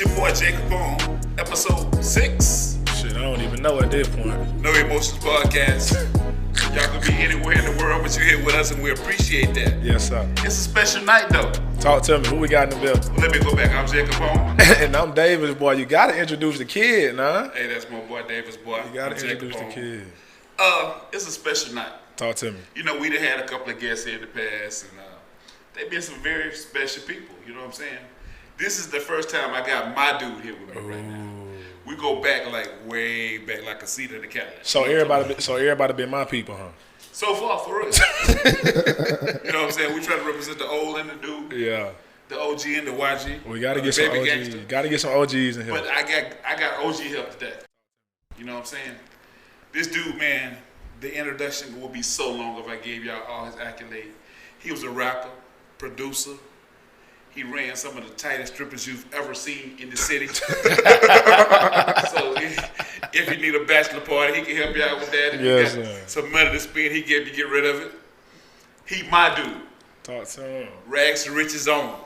It's your boy Jacob on episode 6. Shit, I don't even know at this point. No Emotions Podcast. Y'all can be anywhere in the world, but you're here with us, and we appreciate that. Yes, sir. It's a special night, though. Talk to me. Who we got in the building? Let me go back. I'm Jacob on. And I'm Davis, boy. You got to introduce the kid, nah? Hey, that's my boy Davis, boy. You got to introduce the kid. It's a special night. Talk to me. You know, we done had a couple of guests here in the past, and they've been some very special people. You know what I'm saying? This is the first time I got my dude here with me right now. We go back like way back, like a seat in the calendar. So everybody been my people, huh? So far, for real. You know what I'm saying? We try to represent the old and the new. Yeah. The OG and the YG. We gotta get some OGs. Gangster. Gotta get some OGs in here. But I got OG help today. You know what I'm saying? This dude, man, the introduction would be so long if I gave y'all all his accolades. He was a rapper, producer. He ran some of the tightest strippers you've ever seen in the city. So if you need a bachelor party, he can help you out with that. If yes, you got sir. some money to spend, he get you get rid of it. He my dude. Talk to him. Rags to riches on.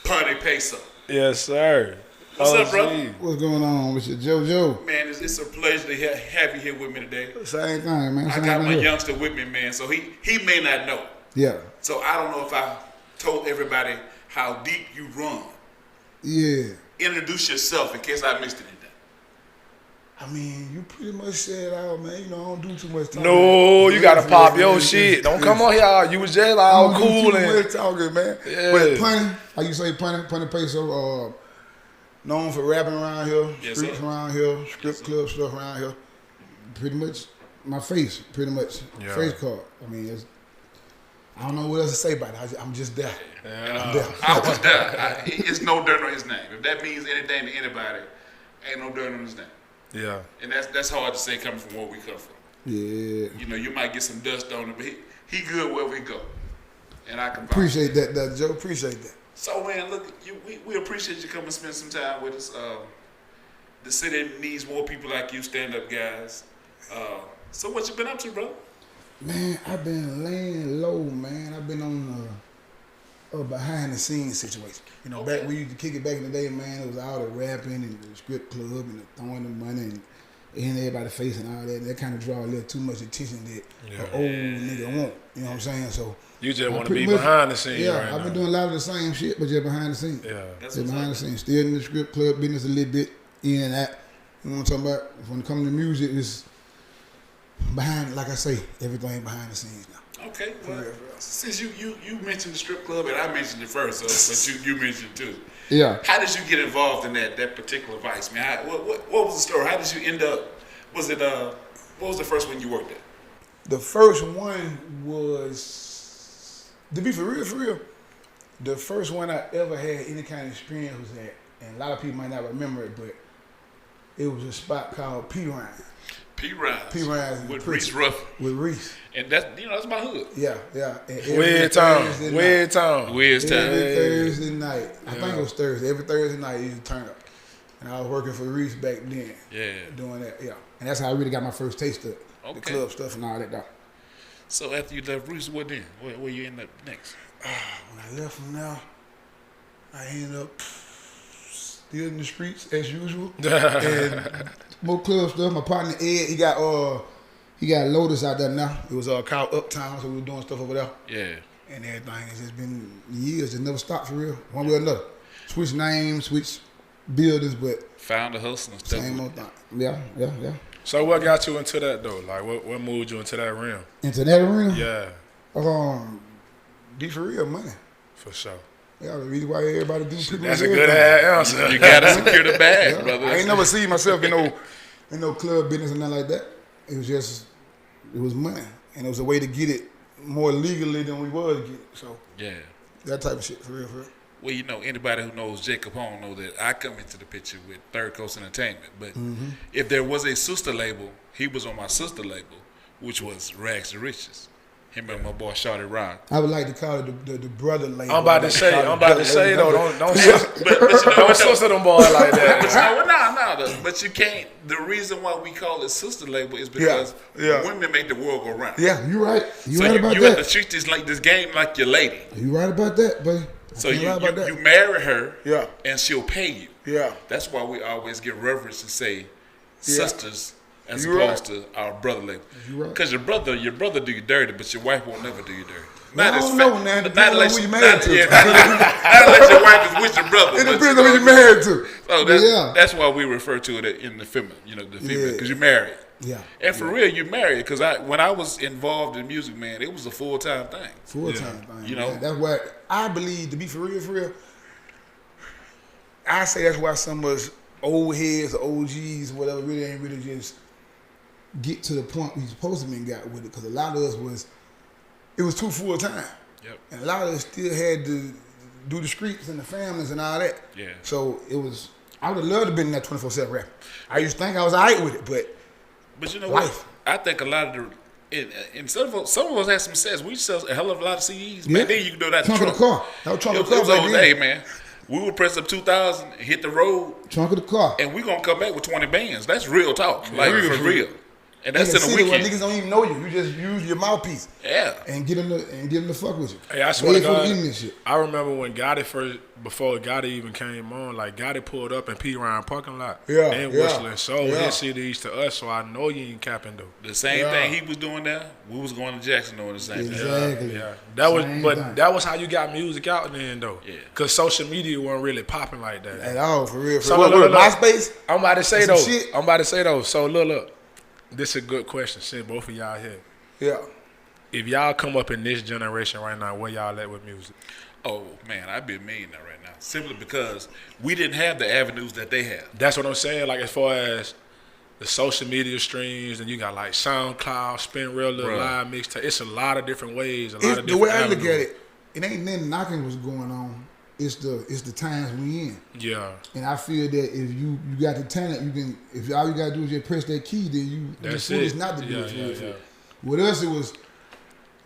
Punnie Paso. Yes, sir. What's up, brother? What's going on with you, JoJo? Man, it's a pleasure to have you here with me today. Same thing, man. I got my youngster with me, man, so he may not know. Yeah. So I don't know if I told everybody how deep you run. Yeah. Introduce yourself in case I missed anything. I mean, you pretty much said it all, man. You know, I don't do too much talking. No, you gotta pop your shit. Don't come on here. You was just all cool and and much talking, man. Yeah. But Punnie, how you say Punnie Paso, known for rapping around here, Yes, streets sir. around here, strip club stuff around here. Pretty much my face, pretty much Yeah. face card. I mean, I don't know what else to say about it. I'm just there. Yeah. I'm there. I was there. It's no dirt on his name. If that means anything to anybody, ain't no dirt on his name. Yeah. And that's hard to say coming from where we come from. Yeah. You know, you might get some dust on him, but he good wherever he go. And I can Appreciate that, Joe. Appreciate that. So, man, look, we appreciate you coming and spend some time with us. The city needs more people like you, stand-up guys. So what you been up to, bro? Man, I've been laying low, man. I've been on a behind-the-scenes situation. You know, Okay. back we used to kick it back in the day, man. It was all the rapping and the strip club and the throwing the money and everybody facing all that. That kind of draw a little too much attention that an old nigga want. You know what I'm saying? So You just want to pretty be much- behind the scenes yeah, right I've been now. doing a lot of the same shit, but just behind the scenes. Yeah. That's Just what's behind up. the scenes. Still in the strip club business a little bit, in and out. You know what I'm talking about? When it comes to music, it's behind, like I say, everything behind the scenes now. Okay, well, since you mentioned the strip club and I mentioned it first, so, but you mentioned it too. Yeah. How did you get involved in that particular vice, man? What was the story? How did you end up? Was it what was the first one you worked at? The first one was, to be for real, the first one I ever had any kind of experience was at, and a lot of people might not remember it, but it was a spot called P-Ryan. P-Ryan's with Reese Ruff. With Reese. And that's my hood. Yeah. And every Weird time. Thursday Weird night- time. Where's Every time? Thursday night. I think it was Thursday. Every Thursday night, you turn up. And I was working for Reese back then. Yeah. Doing that, yeah. And that's how I really got my first taste of the Okay. club stuff and all that, though. So after you left Reese, what then? Where you end up next? When I left from there, I ended up still in the streets as usual. And more club stuff. My partner Ed, he got Lotus out there now. It was called Uptown, so we were doing stuff over there. Yeah. And everything has just been years. It never stopped for real. One way or another. Switch names, switch buildings, but Found the hustle and stuff. same old thing. Yeah. So what got you into that though? Like what moved you into that realm? Into that arena, Yeah, D for real money. for sure. Yeah, the reason why everybody do people. That's a good ass answer. You gotta secure the bag, Yeah. brother. I ain't never seen myself in no club business and nothing like that. It was money, and it was a way to get it more legally than we was getting. So Yeah. that type of shit for real. Well, you know, anybody who knows Jacob Home know that I come into the picture with Third Coast Entertainment. But if there was a sister label, he was on my sister label, which was Rags to Riches. Him and my boy Shawty Rock. I would like to call it the brother label. I'm about to say though, don't But you know don't what, sister them boy like But that. no. But you can't. The reason why we call it sister label is because Yeah. women make the world go round. Yeah, you right. You So right about you have that. to treat this game like your lady. You right about that, buddy. So you marry her, yeah, and she'll pay you. Yeah. That's why we always give reverence and say sisters as You opposed to our brother label. Because your brother do you dirty, but your wife won't never do you dirty. Not I don't know, man. Depends on who you married to. Not unless your wife is with your brother. It depends on who you married to. So that's why we refer to it in the feminine, the female, because you're married. Yeah. And for real, you married. Because when I was involved in music, man, it was a full-time thing. Full-time thing. You know? Man. That's why I believe, to be for real, I say that's why some of us old heads or OGs or whatever really ain't really just get to the point we supposed to be got with it. Because a lot of us it was too full-time. Yep. And a lot of us still had to do the streets and the families and all that. Yeah. So it was, I would have loved to have been in that 24/7 rap. I used to think I was all right with it, but you know life. What? I think a lot of some of us had some sets. We sell a hell of a lot of CDs. Yeah. Back then you could do that. Trunk of the car. That was trunk of the car. It was old day, man. We would press up 2,000, hit the road. Trunk of the car. And we gonna come back with 20 bands. That's real talk. Like for real. And that's in the weekend. weekend. Niggas don't even know you. You just use your mouthpiece. Yeah. And get them to fuck with you. Hey, I swear to God, I remember when Gotti before Gotti even came on, like Gotti pulled up in P. Ryan parking lot. Yeah. And Whistler sold his CDs to us, so I know you ain't capping though. The same thing he was doing there, we was going to Jackson doing the same thing. Exactly. Yeah. That was how you got music out then though. Yeah. Cause social media wasn't really popping like that. At all, for real. So look, MySpace? I'm about to say though. So look. This is a good question, since both of y'all here. Yeah. If y'all come up in this generation right now, where y'all at with music? Oh, man, I'd be a millionaire right now. Simply because we didn't have the avenues that they have. That's what I'm saying. Like, as far as the social media streams, and you got, like, SoundCloud, Spin Real Little Live Mixtape. It's a lot of different ways, a lot of different The way I avenues. look at it, it ain't nothing knocking what's going on. It's the times we in. Yeah. And I feel that if you got the talent, you can. If all you gotta do is just press that key, then That's it's it. not to do it. Yeah. With us, it was.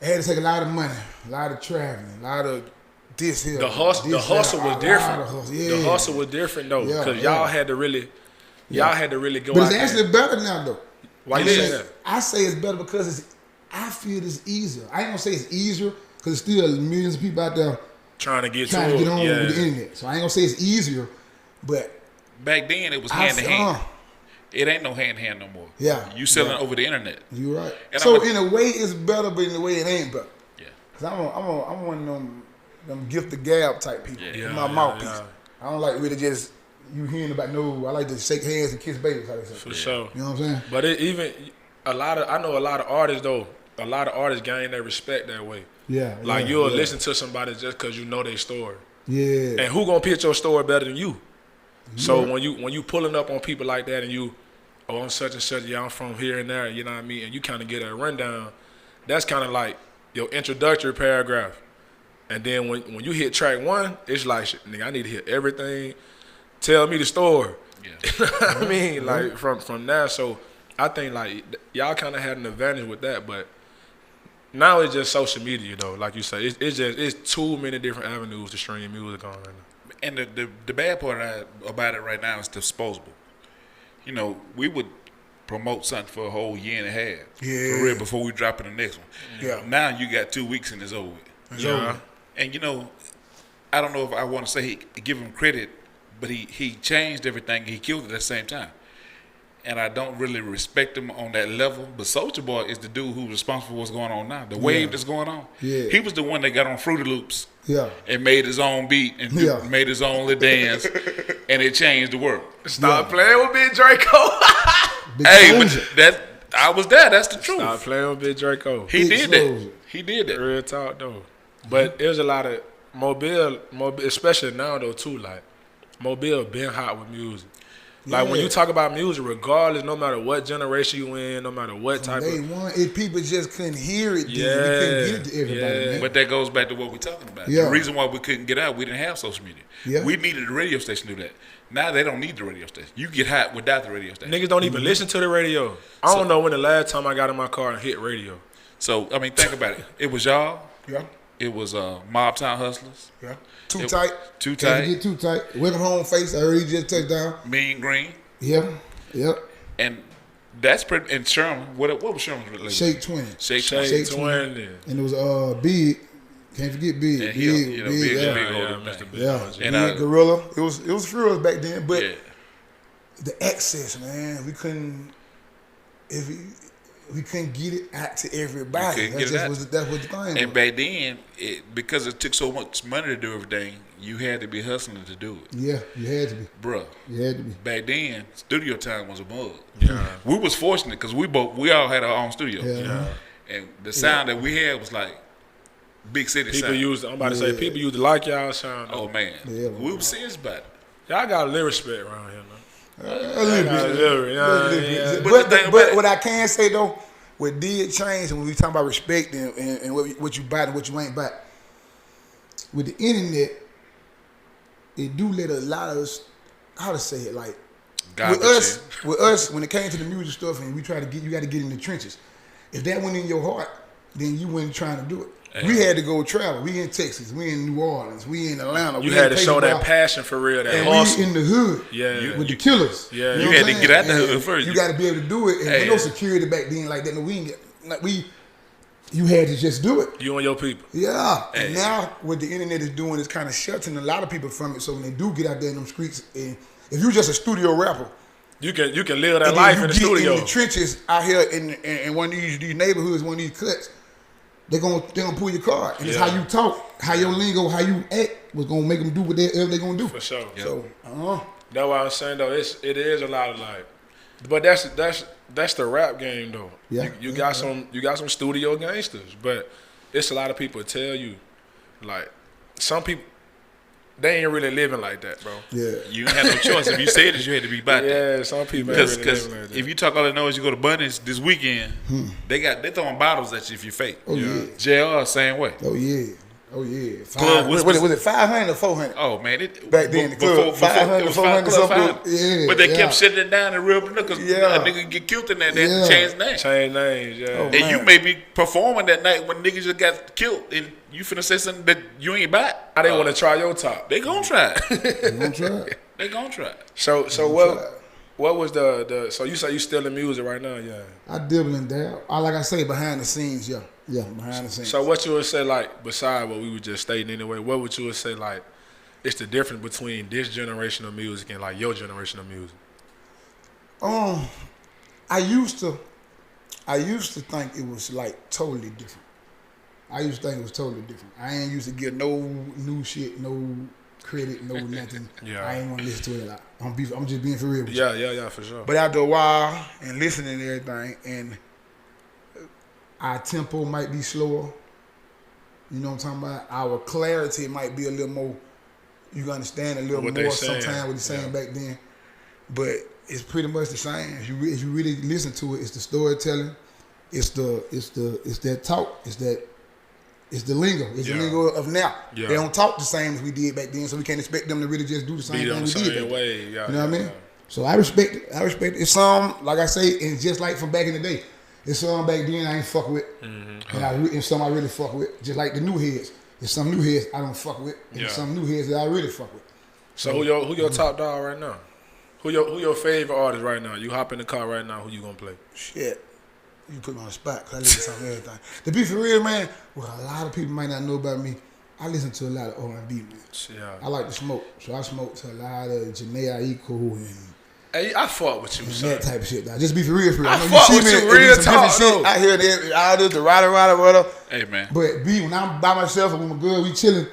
It had to take a lot of money, a lot of traveling, a lot of this here. The hustle was different. The hustle was different though, because y'all had to really, go But out it's actually better now though. Why you say that? I say it's better because I feel it's easier. I ain't gonna say it's easier because there's still millions of people out there trying to get on with the internet. So I ain't gonna say it's easier, but back then it was hand to hand. It ain't no hand to hand no more. Yeah, you selling over the internet. You right. And so in a way it's better, but in a way it ain't better. Yeah. Cause I'm one of them gift the gab type people. Yeah. My mouthpiece. Yeah. I don't like really just you hearing about I like to shake hands and kiss babies. How they say. For sure. You know what I'm saying? But I know a lot of artists though. A lot of artists gain their respect that way. Yeah. Like you'll listen to somebody just because you know their story. Yeah. And who gonna pitch your story better than you? So when you pulling up on people like that and you, I'm such and such, I'm from here and there, you know what I mean? And you kind of get a rundown. That's kind of like your introductory paragraph. And then when you hit track one, it's like, nigga, I need to hear everything. Tell me the story. Yeah. You know what I mean? Like from there. So I think like y'all kind of had an advantage with that, but now it's just social media though. Like you say, it's too many different avenues to stream music on right now. And the bad part about it right now is disposable. You know, we would promote something for a whole year and a half. Yeah. For real, before we drop in the next one. Yeah. Now you got 2 weeks and it's over with. Yeah. And you know, I don't know if I want to say give him credit, but he changed everything. He killed it at the same time. And I don't really respect him on that level. But Soulja Boy is the dude who's responsible for what's going on now. The wave that's going on. Yeah. He was the one that got on Fruity Loops. Yeah. And made his own beat and made his own little dance. And it changed the world. Stop playing with Big Draco. Hey, but I was there. That's the truth. Stop playing with Big Draco. He did that. Real talk though. But there's a lot of Mobile, especially now though too. Like Mobile been hot with music. Like when you talk about music, regardless, no matter what generation you in, no matter what type of people just couldn't hear it. Yeah, they couldn't get it to everybody. Man. But that goes back to what we're talking about. Yeah. The reason why we couldn't get out, we didn't have social media. Yeah. We needed the radio station to do that. Now they don't need the radio station. You get hot without the radio station. Niggas don't even listen to the radio. I don't know when the last time I got in my car and hit radio. So I mean, think about it. It was y'all. Yeah. It was Mob Town Hustlers. Yeah. Too tight. Too tight. Get too tight. Welcome home face. I heard he just touched down. Mean Green. Yeah. Yep. And that's pretty. And Sherman. What was Sherman's relationship? Shake 20. Shake 20. And it was Big. Can't forget Big. And Big, Big, yeah. Mr. Big. Yeah, And Big Gorilla. It was frills back then, but the access, man, we couldn't get it out to everybody. That was the thing. And back then, because it took so much money to do everything, you had to be hustling to do it. Yeah, you had to be. Bruh. You had to be. Back then, studio time was a mug. Yeah. We was fortunate because we all had our own studio. Yeah. And the sound that we had was like big city sound. I'm about to say, people used to like y'all sound. Oh, man. Yeah, we were serious about it. Y'all got a little respect around here, man. A little bit. But what I can say, though, what did change, and when we talking about respect and what you buy and what you ain't buy, with the internet, it do let a lot of us, how to say it, like, with us, when it came to the music stuff and we try to you got to get in the trenches. If that went in your heart, then you weren't trying to do it. Yeah. We had to go travel. We in Texas. We in New Orleans. We in Atlanta. You had to show that passion for real, that hustle. We in the hood with the killers. Yeah. You had to get out the hood first. You got to be able to do it. And there no security back then like that. No, you had to just do it. You and your people. Yeah. And now what the internet is doing is kind of shutting a lot of people from it. So when they do get out there in them streets, and if you're just a studio rapper, you can live that life in the studio. In the trenches out here in one of these neighborhoods, one of these cuts, they're gonna pull your card. And it's how you talk, how your lingo, how you act was gonna make them do whatever they're gonna do. For sure. Yep. So that's why I'm saying though, it is a lot of like, but that's the rap game though. Yeah. You got some studio gangsters, but it's a lot of people tell you, like, some people, they ain't really living like that, bro. Yeah. You had no choice. If you said it, you had to be about that. Yeah, some people ain't really living like that. If you talk all the noise, you go to Bunnies this weekend, they throwing bottles at you if you fake. Oh yeah. JR, same way. Oh yeah. Club was it 500 or 400? Oh man, back then the club 500 or 400 something. Yeah. But they kept shutting it down in real because a nigga get killed in that. They had to change names. Change names, yeah. Oh, and you may be performing that night when niggas just got killed, and you finna say something that you ain't about. I didn't want to try your top. They gonna try. They gonna try. So what was the so you say you still in music right now, yeah? I dibble and dab. Like I say, behind the scenes, yeah, behind the scenes. So what you would say, like, beside what we were just stating anyway, what would you would say, like, it's the difference between this generation of music and like your generation of music? I used to think it was like totally different. I ain't used to get no new shit, no credit, no nothing. Yeah. I ain't want to listen to it a lot. I'm just being for real with you. Yeah, for sure. But after a while and listening to everything, and our tempo might be slower. You know what I'm talking about? Our clarity might be a little more. You can understand a little more sometimes what they're saying back then. But it's pretty much the same. If you really listen to it, it's the storytelling, it's that talk, it's the lingo. It's the lingo of now. Yeah. They don't talk the same as we did back then, so we can't expect them to really just do the same thing we did back then. You know what I mean? So I respect it. It's some, like I say, and just like from back in the day. It's some back then I ain't fuck with, and some I really fuck with. Just like the new heads. There's some new heads I don't fuck with, and some new heads that I really fuck with. So who your top dog right now? Who your favorite artist right now? You hop in the car right now. Who you gonna play? Shit. You put me on the spot because I listen to everything. To be for real, man, well, a lot of people might not know about me. I listen to a lot of R&B, man. Yeah. I like to smoke, so I smoke to a lot of Janae Aiko and hey, I fuck with you, son. That type of shit. Now. Just be for real. I fuck with you, real talk. Shit. I hear that, all this, the rider, whatever. Hey, man. But when I'm by myself or with my girl, we chilling.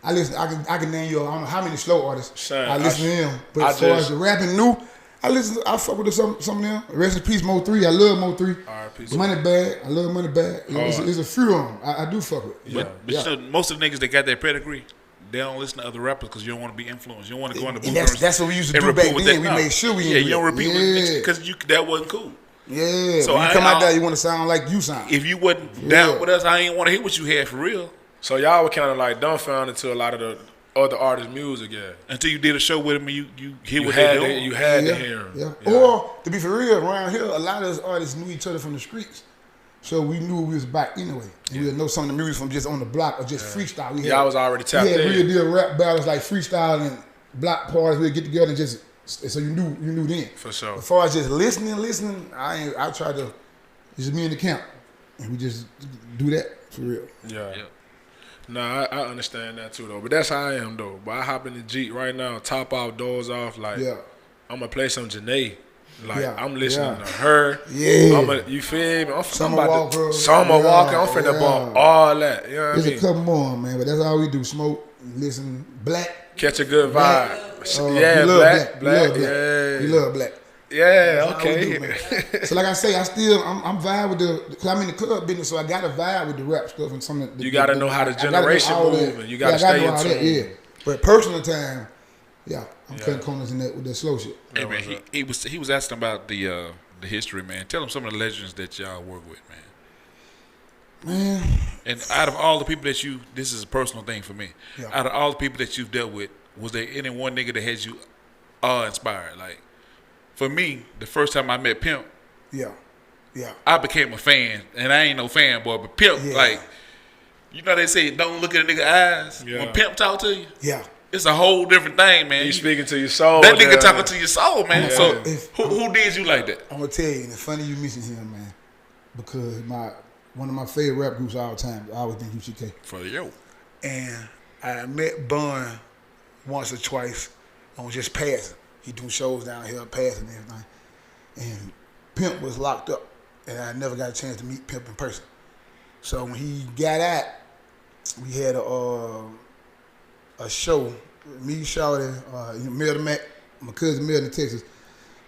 I listen. I can name you. I don't know how many slow artists. Son, I listen to them. But as far as the rapping new, I fuck with some of them. Rest in peace, Mo 3. I love Mo 3. Money Bag. I love Money Bag. There's a few of them I do fuck with. Yeah. But you know, most of the niggas that got that pedigree, they don't listen to other rappers because you don't want to be influenced. You don't want to go in the booth. That's what we used to do back then. We made sure we you don't repeat because that wasn't cool. Yeah. So when you come out there, you want to sound like you sound. If you wasn't down with us, I ain't want to hear what you had for real. So y'all were kind of like dumbfounded to a lot of the other artists' music, until you did a show with them and you hear what they doing. You had to hear them. Yeah. Or, to be for real, around here, a lot of us artists knew each other from the streets. So we knew we was back anyway. And we would know some of the music from just on the block or just freestyle. I was already tapped in. We had real deal rap battles like freestyle and block parties. We'd get together and just, so you knew then. For sure. As far as just listening, I try to, it's just me in the camp. And we just do that for real. Yeah. Nah, I understand that too though. But that's how I am though. But I hop in the Jeep right now, top out, doors off, like Yeah. I'm gonna play some Janae. Like Yeah, I'm listening yeah. to her. Yeah. You feel me? Summer Walker. Summer Yeah, Walker. I'm finna bump all that. You know what I There's mean? a couple more, man, but that's all we do. Smoke, listen, black. Catch a good Black. vibe. Yeah, we love black. We love black. Yeah. We love black. Yeah, That's how we okay. do, man. So like I say, I'm vibe with the, cause I'm in the club business, so I got to vibe with the rap stuff and some of the. You gotta know how the I gotta know generation all move, that. and you gotta I gotta stay know all in that, tune. yeah. But personal time, yeah, I'm cutting corners in that with that slow shit. Hey man, he was asking about the history, man. Tell him some of the legends that y'all work with, man. Man, And out of all the people that this is a personal thing for me. Yeah. Out of all the people that you've dealt with, was there any one nigga that had you awe-inspired? Like, for me, the first time I met Pimp, yeah. I became a fan, and I ain't no fanboy, but Pimp, Yeah. like, you know they say don't look at a nigga eyes. Yeah. When Pimp talk to you, Yeah. it's a whole different thing, man. You speaking to your soul. that nigga there. talking to your soul, man. Yeah. So If- who did you like that? I'm gonna tell you, and it's funny you mention him, man, because one of my favorite rap groups of all time, I always think UGK. For yo. And I met Bun once or twice on just passing. He do shows down here, passing and everything. And Pimp was locked up, and I never got a chance to meet Pimp in person. So when he got out, we had a show. Me, Shawty, Milton Mac, my cousin Milton in Texas.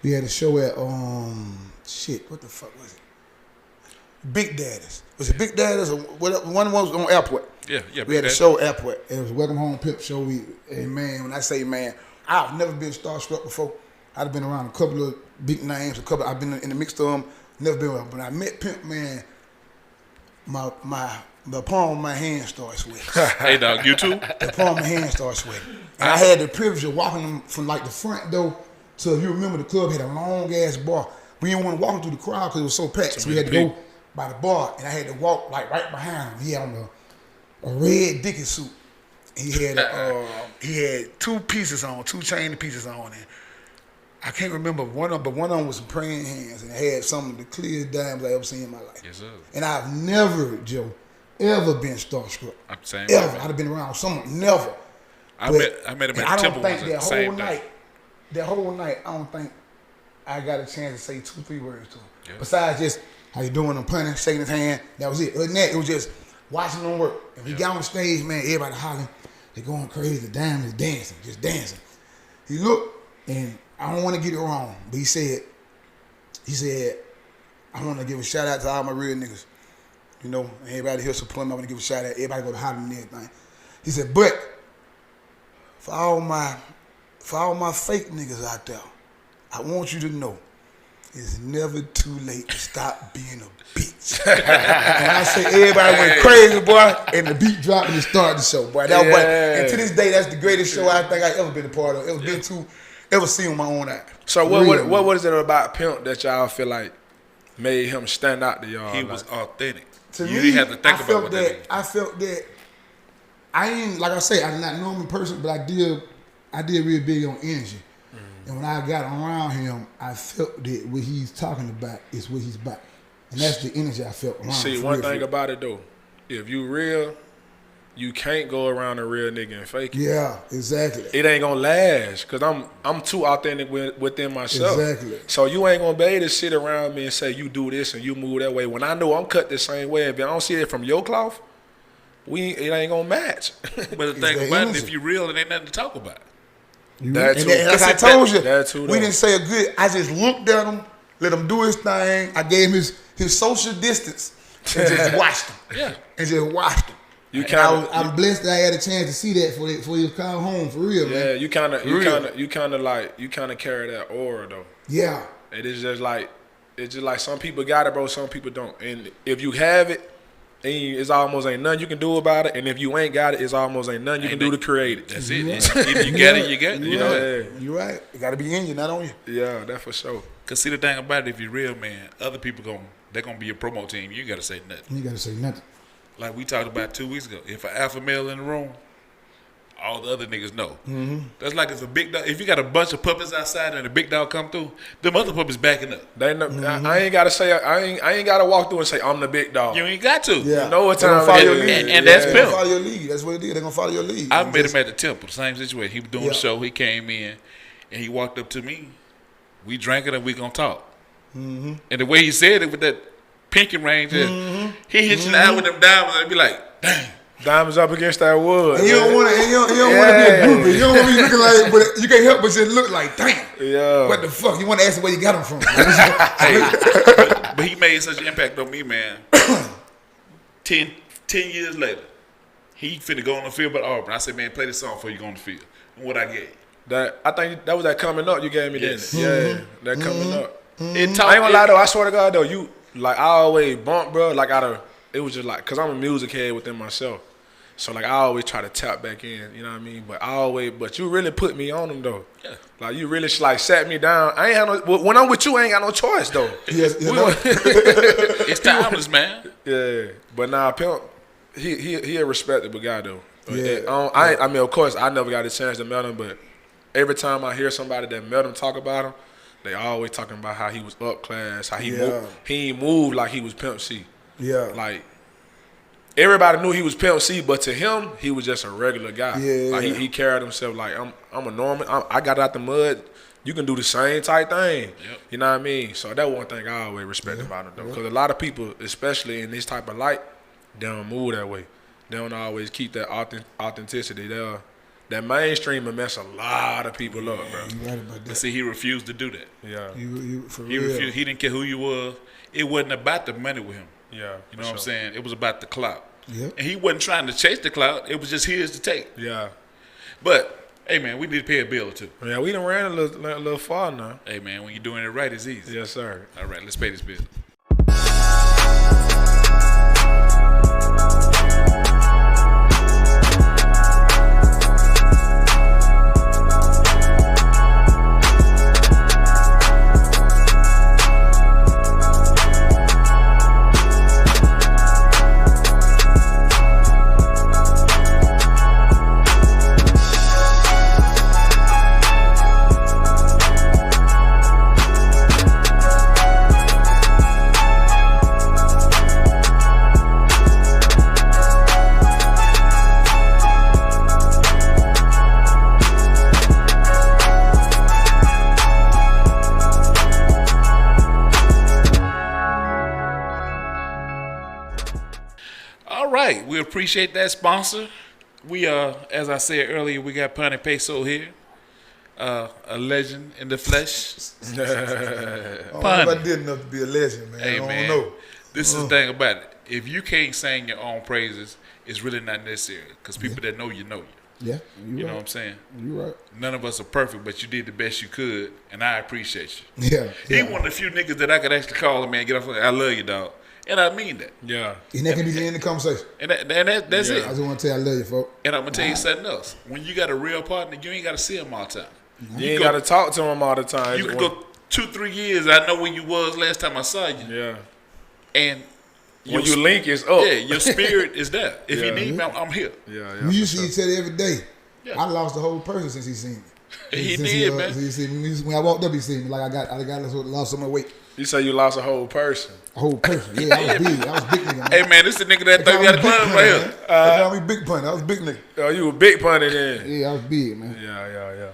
We had a show at what the fuck was it? Big Daddy's. Was it Big Daddy's or whatever? One of them was on Airport. Yeah. We had a show at Airport. It was a Welcome Home Pimp show. And man, when I say man, I've never been starstruck before. I've been around a couple of big names, I've been in the mix of them, never been around. But I met Pimp, man, the palm of my hand started sweating. Hey dog, you too? The palm of my hand started sweating. And I had the privilege of walking them from like the front door to, if you remember, the club had a long ass bar. We didn't want to walk through the crowd because it was so packed. So we had to go by the bar, and I had to walk like right behind him. He had on a red Dickie suit. He had two chain pieces on, and I can't remember one of them, but one of them was some praying hands, and it had some of the clearest diamonds I ever seen in my life. Yes, sir. And I've never, Joe, ever been starstruck. I'm saying Ever. I'd have been around someone, never. I met him at I the don't Temple think once the same day. that whole night, I don't think I got a chance to say 2-3 words to him. Yeah. Besides just, how you doing, I'm punting, shaking his hand, that was it. Other than that, it was just watching him work. If he got on stage, man, everybody hollering, they going crazy, the diamond is dancing, just dancing. He looked, and I don't want to get it wrong, but he said, I want to give a shout out to all my real niggas. You know, everybody here support me, I want to give a shout out, everybody go to hollering and everything. He said, but for all my fake niggas out there, I want you to know it's never too late to stop being a bitch. And I say everybody went crazy, boy, and the beat dropped and it started the show, boy. And to this day, that's the greatest show I think I've ever been a part of, ever seen with my own eye. So what was it about Pimp that y'all feel like made him stand out to y'all? He was authentic. To You me, didn't have to think I about felt what that. that is. I felt that. I ain't like I say. I did not know him in person, but I did real big on energy. And when I got around him, I felt that what he's talking about is what he's about, and that's the energy I felt around. See, him, one thing about it though, if you real, you can't go around a real nigga and fake it. Yeah, exactly. It ain't gonna last, cause I'm too authentic within myself. Exactly. So you ain't gonna be able to sit around me and say you do this and you move that way. When I know I'm cut the same way, if I don't see it from your cloth, it ain't gonna match. But the thing the about it, energy. if you real, it ain't nothing to talk about. That And too. like I told you, That too, we though. didn't say a good. I just looked at him, let him do his thing. I gave him his social distance and just watched him. Yeah. And just watched him. You And I'm blessed that I had a chance to see that before he was called home for real, Yeah, man. you kind of carry that aura though. Yeah. It's just like some people got it, bro. Some people don't. And if you have it, it's almost ain't nothing you can do about it. And if you ain't got it, it's almost ain't nothing you can do to create it. That's it. Either you get it, you get it. You know. Yeah. You're right. It got to be in you, not on you. Yeah, that for sure. Cause see the thing about it, if you're real, man, other people they're gonna be your promo team. You gotta say nothing. You got to say nothing. Like we talked about 2 weeks ago. If an alpha male in the room, all the other niggas know. That's like if a big dog, if you got a bunch of puppies outside and a big dog come through, them other puppies backing up. They know, I ain't gotta say I ain't gotta walk through and say I'm the big dog. You ain't got to. Yeah. You know what They gonna time follow it your is. lead. And that's They Pimp. gonna follow your lead. That's what it is. They gonna follow your lead. I met him at the Temple, same situation. He was doing Yeah. the show. He came in and he walked up to me. We drank it and we gonna talk. And the way he said it with that pinky range, he hit you in the eye with them diamonds and be like, dang. Diamonds up against that wood. And you don't want to. You don't want to be a groupie. You don't want to be looking like. But you can't help but just look like, damn. Yeah. What the fuck? You want to ask him where you got them from? Hey, but he made such an impact on me, man. 10 years later, he finna go on the field at Auburn. I said, man, play this song before you go on the field. And what I gave. I think that was that coming up you gave me, Yes. didn't it? Yeah, that coming up. It I ain't gonna lie though, I swear to God though, you like I always bump, bro. Like it was just like, cause I'm a music head within myself, so like I always try to tap back in, you know what I mean? But you really put me on them though. Yeah. Like you really like sat me down. I ain't had no. When I'm with you, I ain't got no choice though. Yes, you know. It's timeless, man. Yeah, but nah, Pimp, he a respectable guy though. Yeah. I mean, of course, I never got a chance to meet him, but every time I hear somebody that met him talk about him, they always talking about how he was up class, how he moved. He ain't moved like he was Pimp C. Yeah. Like everybody knew he was Pimp C, but to him, he was just a regular guy. Yeah. Like he carried himself like I'm a Norman. I got out the mud. You can do the same type thing. Yep. You know what I mean? So that one thing I always respect about him though, because a lot of people, especially in this type of light, they don't move that way. They don't always keep that authenticity. That mainstream mess a lot of people up, bro. You right about But that. see, he refused to do that. Yeah. You for He real. refused. He didn't care who you was. It wasn't about the money with him. Yeah. You know what I'm saying? It was about the clout. Yep. And he wasn't trying to chase the clout. It was just his to take. Yeah. But, hey, man, we need to pay a bill or two. Yeah, we done ran a little far now. Hey, man, when you're doing it right, it's easy. Yes, sir. All right, let's pay this bill. All right, we appreciate that sponsor. We as I said earlier, we got Punnie Paso here, a legend in the flesh. I don't know if I did enough to be a legend, man. Hey, I don't man, know. this is the thing about it. If you can't sing your own praises, it's really not necessary because people that know you know you. Yeah, You know what I'm saying? You right. None of us are perfect, but you did the best you could, and I appreciate you. Yeah. He one of the few niggas that I could actually call him, man, get off. I love you, dog, and I mean that. Yeah. And that can be the end of the conversation. And that's I it. just want to tell you I love you, folks. And I'm gonna tell you something else. When you got a real partner, you ain't gotta see him all the time. You ain't got to talk to him all the time. You could go 2-3 years. I know where you was last time I saw you, Yeah. and When you link, it's up. yeah, your spirit is there. If you Yeah. need me, I'm here. Yeah. We used to see each other every day. Yeah. I lost the whole person since he seen me. He Since did, man. Since he seen me. When I walked up, he seen me. Like I got lost some weight. You say you lost a whole person. A whole person. Yeah, I was big. I was big nigga. Man. Hey man, this the nigga that thought you got a club right here. They call me Big Punnie. I was big nigga. Oh, you a big punny then. Yeah, I was big, man. Yeah.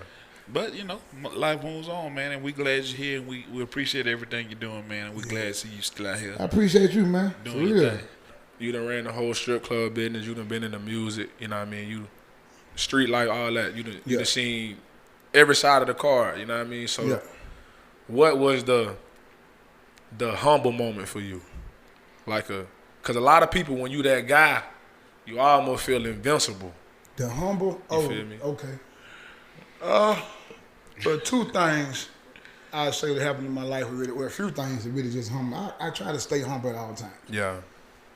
But you know, life moves on, man, and we glad you're here, and we appreciate everything you're doing, man. And we glad to see you still out here I appreciate you, man. For doing your real. thing. You done ran the whole strip club business. You done been in the music. You know what I mean? You street life, all that. You done seen every side of the car. You know what I mean? So, Yeah. what was the humble moment for you? Cause a lot of people, when you that guy, you almost feel invincible. The humble. You feel me? Okay. But two things I say that happened in my life. A few things that really just humble. I try to stay humble at all times. Yeah.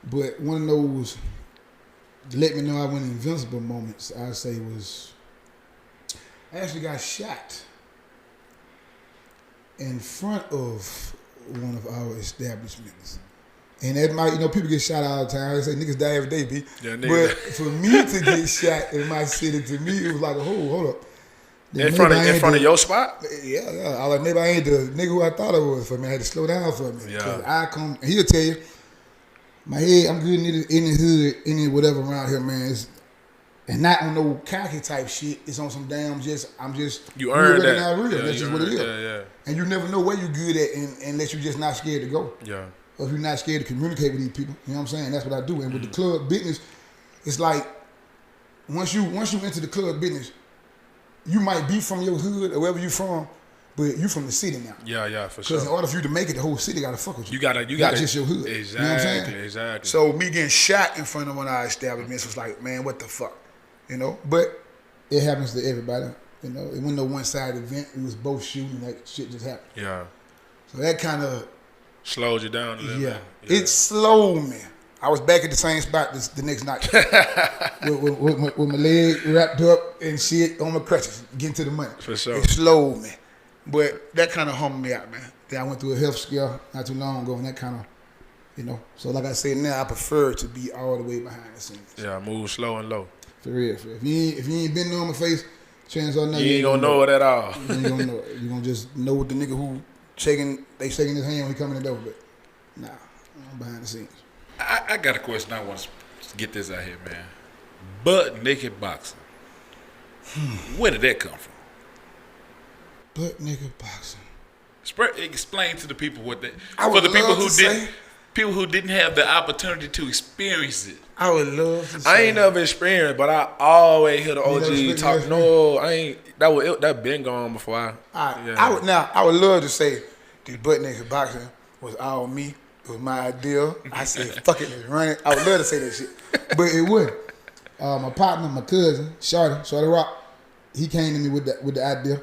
But one of those let me know I went invincible moments, I say was I actually got shot in front of one of our establishments. And that might, people get shot all the time. They say niggas die every day, B. Yeah, but for me to get shot in my city, to me, it was like, hold up. In front of your spot? Yeah. I was like, maybe I ain't the nigga who I thought I was for me. I had to slow down for me. Yeah. I come, and he'll tell you, my head, I'm good in the hood, any whatever around here, man. And not on no cocky type shit. It's on some damn I'm just you earned that. Not real. Yeah, That's just what it is. Yeah. And you never know where you good at unless you're just not scared to go. Yeah. Or if you're not scared to communicate with these people. You know what I'm saying? That's what I do. And with the club business, it's like once you enter the club business, you might be from your hood or wherever you from, but you from the city now. Yeah, for sure. Because in order for you to make it, the whole city gotta fuck with you. You gotta not just your hood. Exactly, you know what I'm saying? Exactly. So me getting shot in front of one of our establishments was like, man, what the fuck? But it happens to everybody. It wasn't no one-sided event. It was both shooting and that shit just happened. Yeah. So that kind of slowed you down a little bit. Yeah. It slowed me. I was back at the same spot the next night with my leg wrapped up and shit on my crutches, getting to the money. For sure. It slowed me. But that kind of humbled me out, man. Then I went through a health scare not too long ago, and that kind of, So like I said, now I prefer to be all the way behind the scenes. Yeah, move slow and low. For real. If you ain't been on my face, chances are you ain't gonna know it at all. You ain't gonna know it. You gonna just know what the nigga who shaking his hand when he come in the door, but nah, I'm behind the scenes. I got a question. I want to get this out here, man. Butt naked boxing. Where did that come from? Butt naked boxing. Explain to the people what that. I would for the people love who to didn't, say. people who didn't have the opportunity to experience it. I would love to say. I ain't never experienced, but I always hear the OG talk. No, I ain't. That been gone before I would love to say the butt naked boxing was all me. It was my idea. I said, fuck it, let's run it. I would love to say that shit. But it wouldn't. My partner, my cousin, Shorty Rock, he came to me with the idea.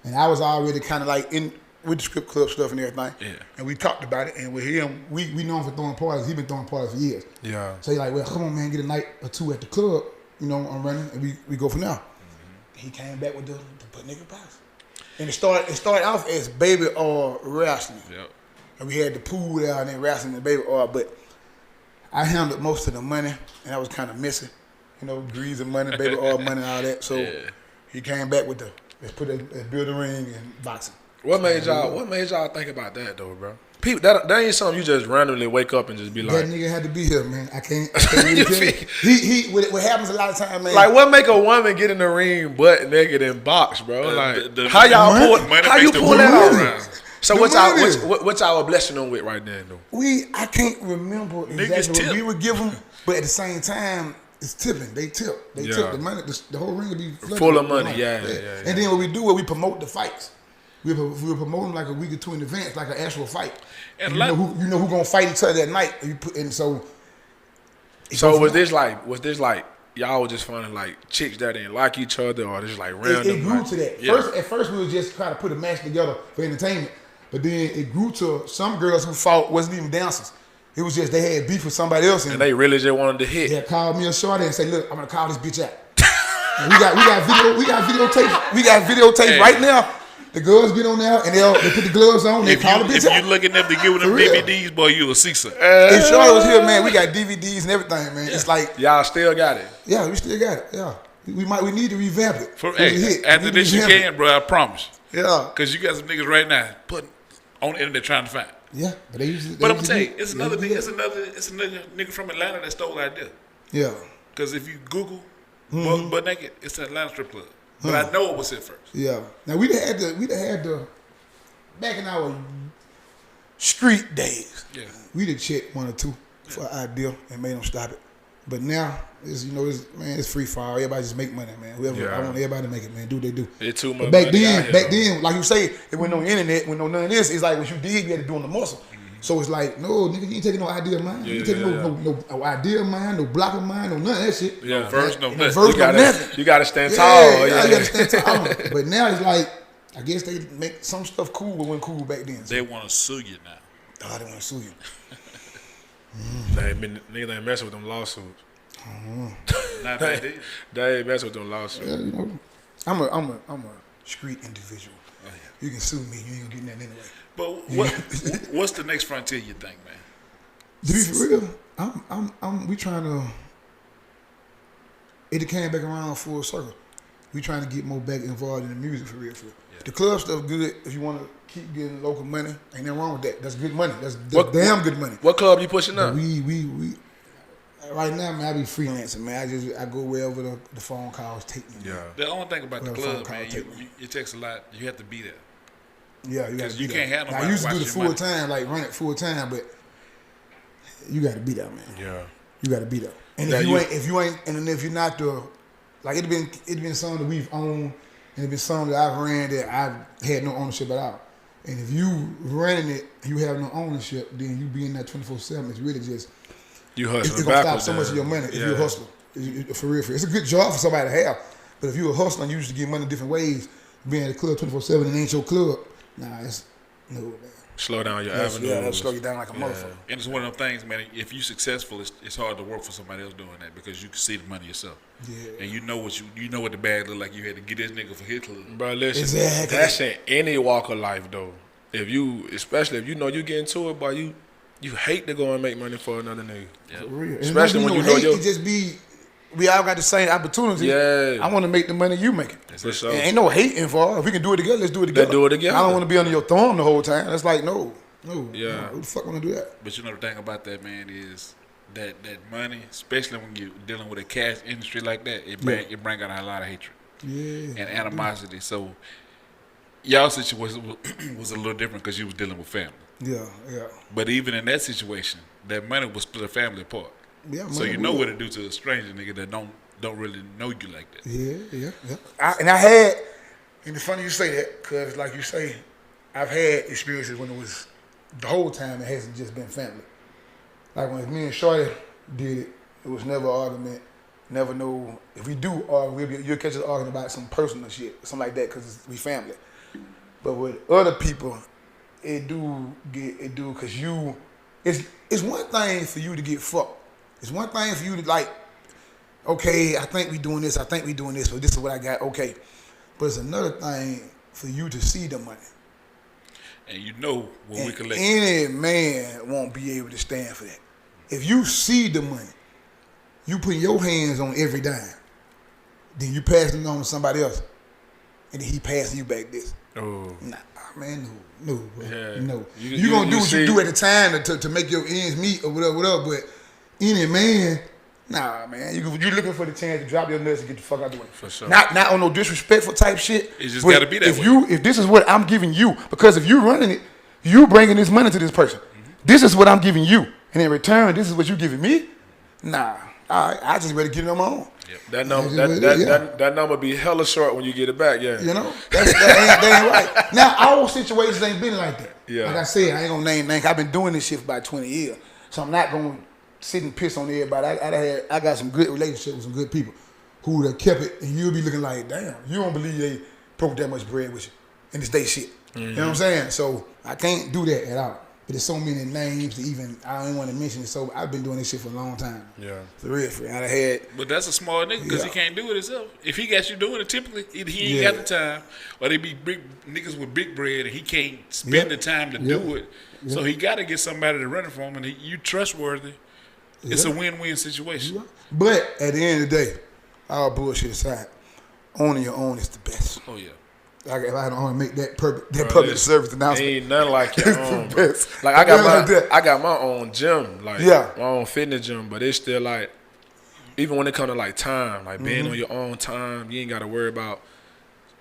And I was already kind of like in with the strip club stuff and everything. Yeah. And we talked about it. And with him, we know him for throwing parties. He been throwing parties for years. Yeah. So he like, well, come on, man, get a night or two at the club. I'm running. And we go from now. Mm-hmm. He came back with the butt naked boxing. And it started off as baby or wrestling. Yep. And we had the pool there and then wrestling and baby oil, but I handled most of the money and I was kind of missing, grease and money, baby oil money and all that. So he came back with let's build a ring and boxing. What made y'all think about that though, bro? People, that ain't something you just randomly wake up and just be like. That nigga had to be here, man. I can't really tell you. What happens a lot of times, man. Like, what make a woman get in the ring butt naked and box, bro? How you pull that off? So what y'all blessing them with right there, though? I can't remember exactly what we would give them, but at the same time, it's tipping. They tip. The money. The whole ring would be full of money. Yeah. And then what we do, we promote the fights. We promote them like a week or two in advance, like an actual fight. And you know who gonna fight each other that night. So was this like y'all were just finding like chicks that didn't like each other, or just like random? It grew to that. Yeah. At first we was just trying to put a match together for entertainment. But then it grew to some girls who fought wasn't even dancers. It was just they had beef with somebody else. And they really just wanted to hit. They called me a shorty and say, look, I'm gonna call this bitch out. And we got videotape right now. The girls get on there and they put the gloves on, they call the bitch out. If you looking at the giving them DVDs, boy, you'll see something. If Shorty was here, man, we got DVDs and everything, man. Yeah. It's like y'all still got it. Yeah, we still got it. Yeah. We need to revamp it. After this you can, bro, I promise. Yeah. Cause you got some niggas right now putting on the internet trying to find. Yeah, but I'm gonna tell you, it's another nigga from Atlanta that stole the idea. Yeah. Cause if you Google butt naked, it's an Atlanta strip club. But I know it was it first. Yeah. Now we'd have had the back in our street days. Yeah. We'd have checked one or two for an idea and made them stop it. But now it's free fall. Everybody just make money, man. I want everybody to make it, man. Do what they do. It's too much. Back then, like you say, it wasn't no internet, when no none of this. It's like what you did, you had to do on the muscle. Mm-hmm. So it's like, no, nigga, you ain't taking no idea of mine. You ain't taking no idea of mine, no block of mine, no none of that shit. Yeah, verse, no nothing. You gotta stand tall. Yeah, you gotta stand tall. But now it's like, I guess they make some stuff cool, but wasn't cool back then. So. They want to sue you now. Oh, they want to sue you. Niggas ain't messing with them lawsuits. Not that deep. They ain't messing with them lawsuits. Yeah, I'm a street individual. Oh, yeah. You can sue me, you ain't gonna get nothing anyway. But what's the next frontier you think, man? To be for real, we trying to. It came back around full circle. We trying to get more back involved in the music for real. Yeah. The club stuff good if you want to keep getting local money. Ain't nothing wrong with that. That's good money. That's damn good money. What club you pushing up? We right now, man, I be freelancing, man. I go wherever the phone calls take me. Yeah. The only thing about the club, man, it takes a lot. You have to be there. Yeah, you got to be there. Can't have nobody. I used to do the full time, like run it full time, but you got to be there, man. Yeah. You got to be there. And if you're not the, like it been some that we've owned, and it been some that I've ran that I've had no ownership at all. And if you running it, you have no ownership, then you be in that 24/7. It's really just you hustling. It's gonna stop so much of your money if you're a hustler. For real. It's a good job for somebody to have, but if you're a hustler and you used to get money different ways, being at the club 24/7 and ain't your club, nah, it's no, man. Slow down your avenue. Yeah, that'll slow you down like a motherfucker. And it's one of them things, man. If you're successful, it's hard to work for somebody else doing that because you can see the money yourself. Yeah. And you know what the bag look like. You had to get this nigga for his club. Bro, listen, exactly. That's in any walk of life though. Especially if you know you get into it, but you hate to go and make money for another nigga. Yeah. For real. Especially when you know it just be. We all got the same opportunity. Yeah. I want to make the money you making. For sure. Ain't no hate involved. If we can do it together, let's do it together. Let's do it together. I don't want to be under your thumb the whole time. That's like, no. Yeah. Who the fuck want to do that? But you know the thing about that, man, is that money, especially when you're dealing with a cash industry like that, it bring out a lot of hatred. Yeah. And animosity. So y'all situation was a little different because you was dealing with family. Yeah. But even in that situation, that money will split a family apart. Yeah. So you know what to do to a stranger nigga that don't really know you like that. Yeah. I had, and it's funny you say that, because like you say, I've had experiences when it was the whole time it hasn't just been family. Like when me and Shorty did it, it was never an argument. Never know if we do argue, you'll catch us arguing about some personal shit, something like that, because we family. But with other people, it do because it's one thing for you to get fucked. It's one thing for you to like, okay, I think we doing this, but this is what I got, okay. But it's another thing for you to see the money. And you know when we collect. Any man won't be able to stand for that. If you see the money, you put your hands on every dime, then you pass it on to somebody else, and then he passing you back this. Oh. Nah, man, no, bro. Yeah. No. You gonna do what you do at the time to make your ends meet or whatever, but any man, nah, man, you looking for the chance to drop your nuts and get the fuck out the way. For sure. Not on no disrespectful type shit. It just gotta be that way. If this is what I'm giving you, because if you running it, you bringing this money to this person. Mm-hmm. This is what I'm giving you, and in return, this is what you giving me. Nah, I just better get it on my own. Yep. That number be hella short when you get it back. Yeah, you know that ain't right. Now our situations ain't been like that. Yeah, like I said, I ain't gonna name names. I've been doing this shit for about 20 years, so I'm not gonna sit and piss on everybody. I got some good relationships with some good people who have kept it, and you'll be looking like, damn, you don't believe they broke that much bread with you in this day shit. Mm-hmm. You know what I'm saying? So I can't do that at all. But there's so many names to even, I don't want to mention it. So I've been doing this shit for a long time. Yeah. For real. I had. But that's a small nigga because he can't do it himself. If he got you doing it, typically either he ain't got the time, or they be big niggas with big bread and he can't spend the time to do it. So he got to get somebody to run it for him, and you trustworthy. It's a win-win situation. But at the end of the day, all bullshit aside, owning your own is the best. Oh yeah. Like if I don't want to make that public service announcement, ain't nothing like your own. The best. Like I got my own gym, like my own fitness gym, but it's still like, even when it comes to like time, like being on your own time, you ain't got to worry about.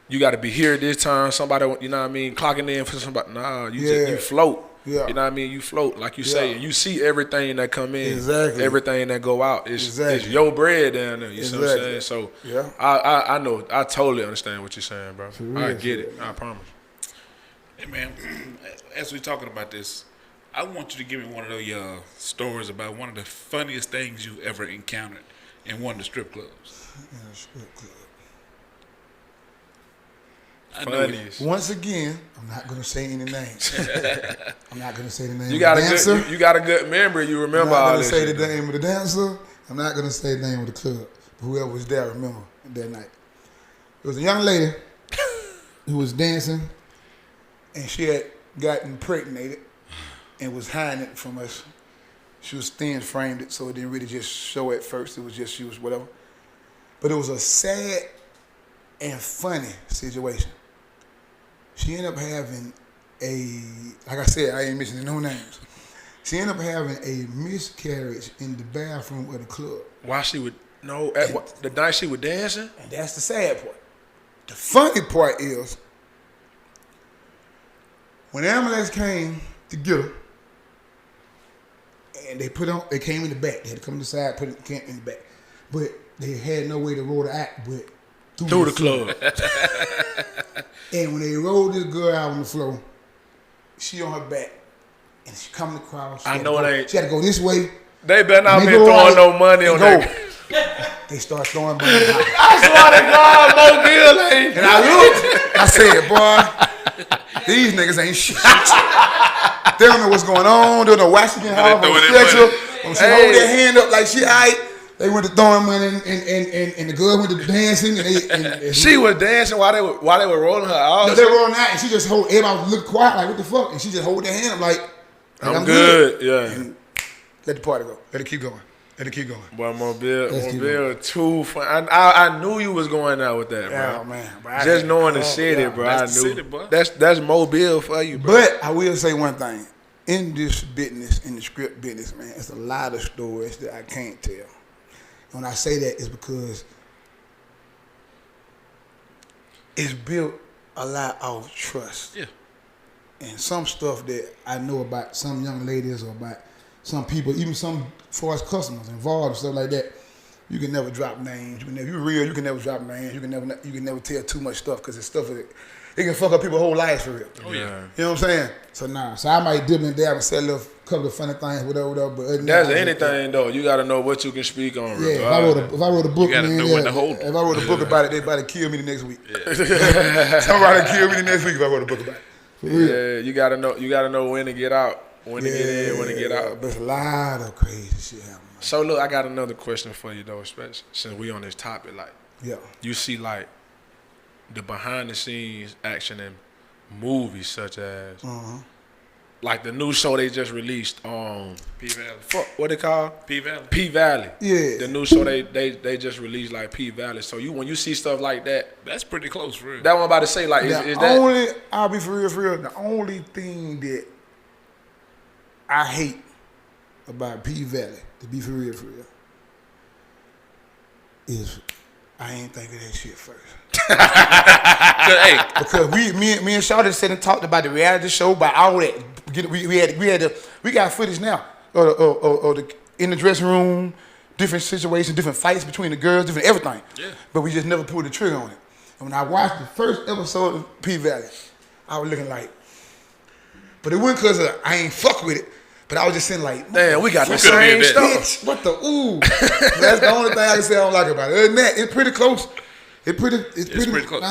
You got to be here at this time. Somebody, you know what I mean, clocking in for somebody. Nah, you float. Yeah. You know what I mean? You float, like you say, and you see everything that come in, everything that go out. It's your bread down there. You see what I'm saying? So I know, I totally understand what you're saying, bro. I get it. I promise. Hey man, as we're talking about this, I want you to give me one of those stories about one of the funniest things you've ever encountered in one of the strip clubs. In a strip club. Once again, I'm not going to say any names. I'm not going to say the name you of got the dancer. You got a good memory. You remember all this. I'm not going to say the name of the dancer. I'm not going to say the name of the club. Whoever was there, remember that night. It was a young lady who was dancing, and she had gotten impregnated and was hiding it from us. She was thin framed it, so it didn't really just show at first. It was just she was whatever. But it was a sad and funny situation. She ended up having like I said, I ain't mentioning no names. She ended up having a miscarriage in the bathroom of the club. Why she would the night she was dancing? And that's the sad part. The funny part is when the ambulance came to get her, and they came in the back. They had to come to the side, put it in the back. But they had no way to roll the act but through the club. And when they rolled this girl out on the floor, she on her back. And she come to the crowd. I know it ain't. She had to go this way. They better not be throwing no money on that. They start throwing money. I swear to God, Mobile ain't. And I looked. I said, boy, these niggas ain't shit. They don't know what's going on. They don't know why she can have on stretcher. When she hold their hand up like she aight. They went to throwing money and the girl went to dancing. And she was dancing while they were rolling her out. No, they were rolling out and she just hold, everybody was looking quiet like, what the fuck? And she just hold their hand up like I'm good. Yeah. And let the party go. Let it keep going. Let it keep going. Boy, Mobile too fun. I knew you was going out with that, bro. Yeah, man. Bro, just knowing the city, bro. That's I knew. the city, bro. That's Mobile for you, bro. But I will say one thing. In this business, in the script business, man, it's a lot of stories that I can't tell. When I say that, it's because it's built a lot of trust. Yeah. And some stuff that I know about some young ladies or about some people, even some for us customers involved and stuff like that, you can never drop names. You're real, you can never drop names. You can never tell too much stuff because it's stuff that it can fuck up people's whole lives for real. Oh yeah. You know what I'm saying? So I might dip in there and say a couple of funny things, whatever. But that's anything though. You gotta know what you can speak on. Yeah, if I wrote a book, you gotta know when to hold it. If I wrote a book about it, they about to kill me the next week. Yeah. Somebody kill me the next week if I wrote a book about it. Yeah, you gotta know when to get out, when to get in, when to get out. But there's a lot of crazy shit happening. So look, I got another question for you though, especially since we on this topic. Like, you see like the behind the scenes action in movies such as like the new show they just released on P-Valley. What they call? P-Valley. P-Valley. Yeah. The new show they just released like P-Valley. So when you see stuff like that, That's pretty close for real. that one I'm about to say like is that I'll be for real. The only thing that I hate about P-Valley, to be for real, is I ain't think of that shit first. Because me and Shawty sat and talked about the reality show, about all that. We got footage now or in the dressing room, different situations, different fights between the girls, different everything. Yeah. But we just never pulled the trigger on it. And when I watched the first episode of P-Valley, I was looking like, but it wasn't because I ain't fuck with it. But I was just saying like, damn, we got the same stuff. Bitch, what the ooh? That's the only thing I can say I don't like about it. Other than that, it's pretty close. It's pretty close.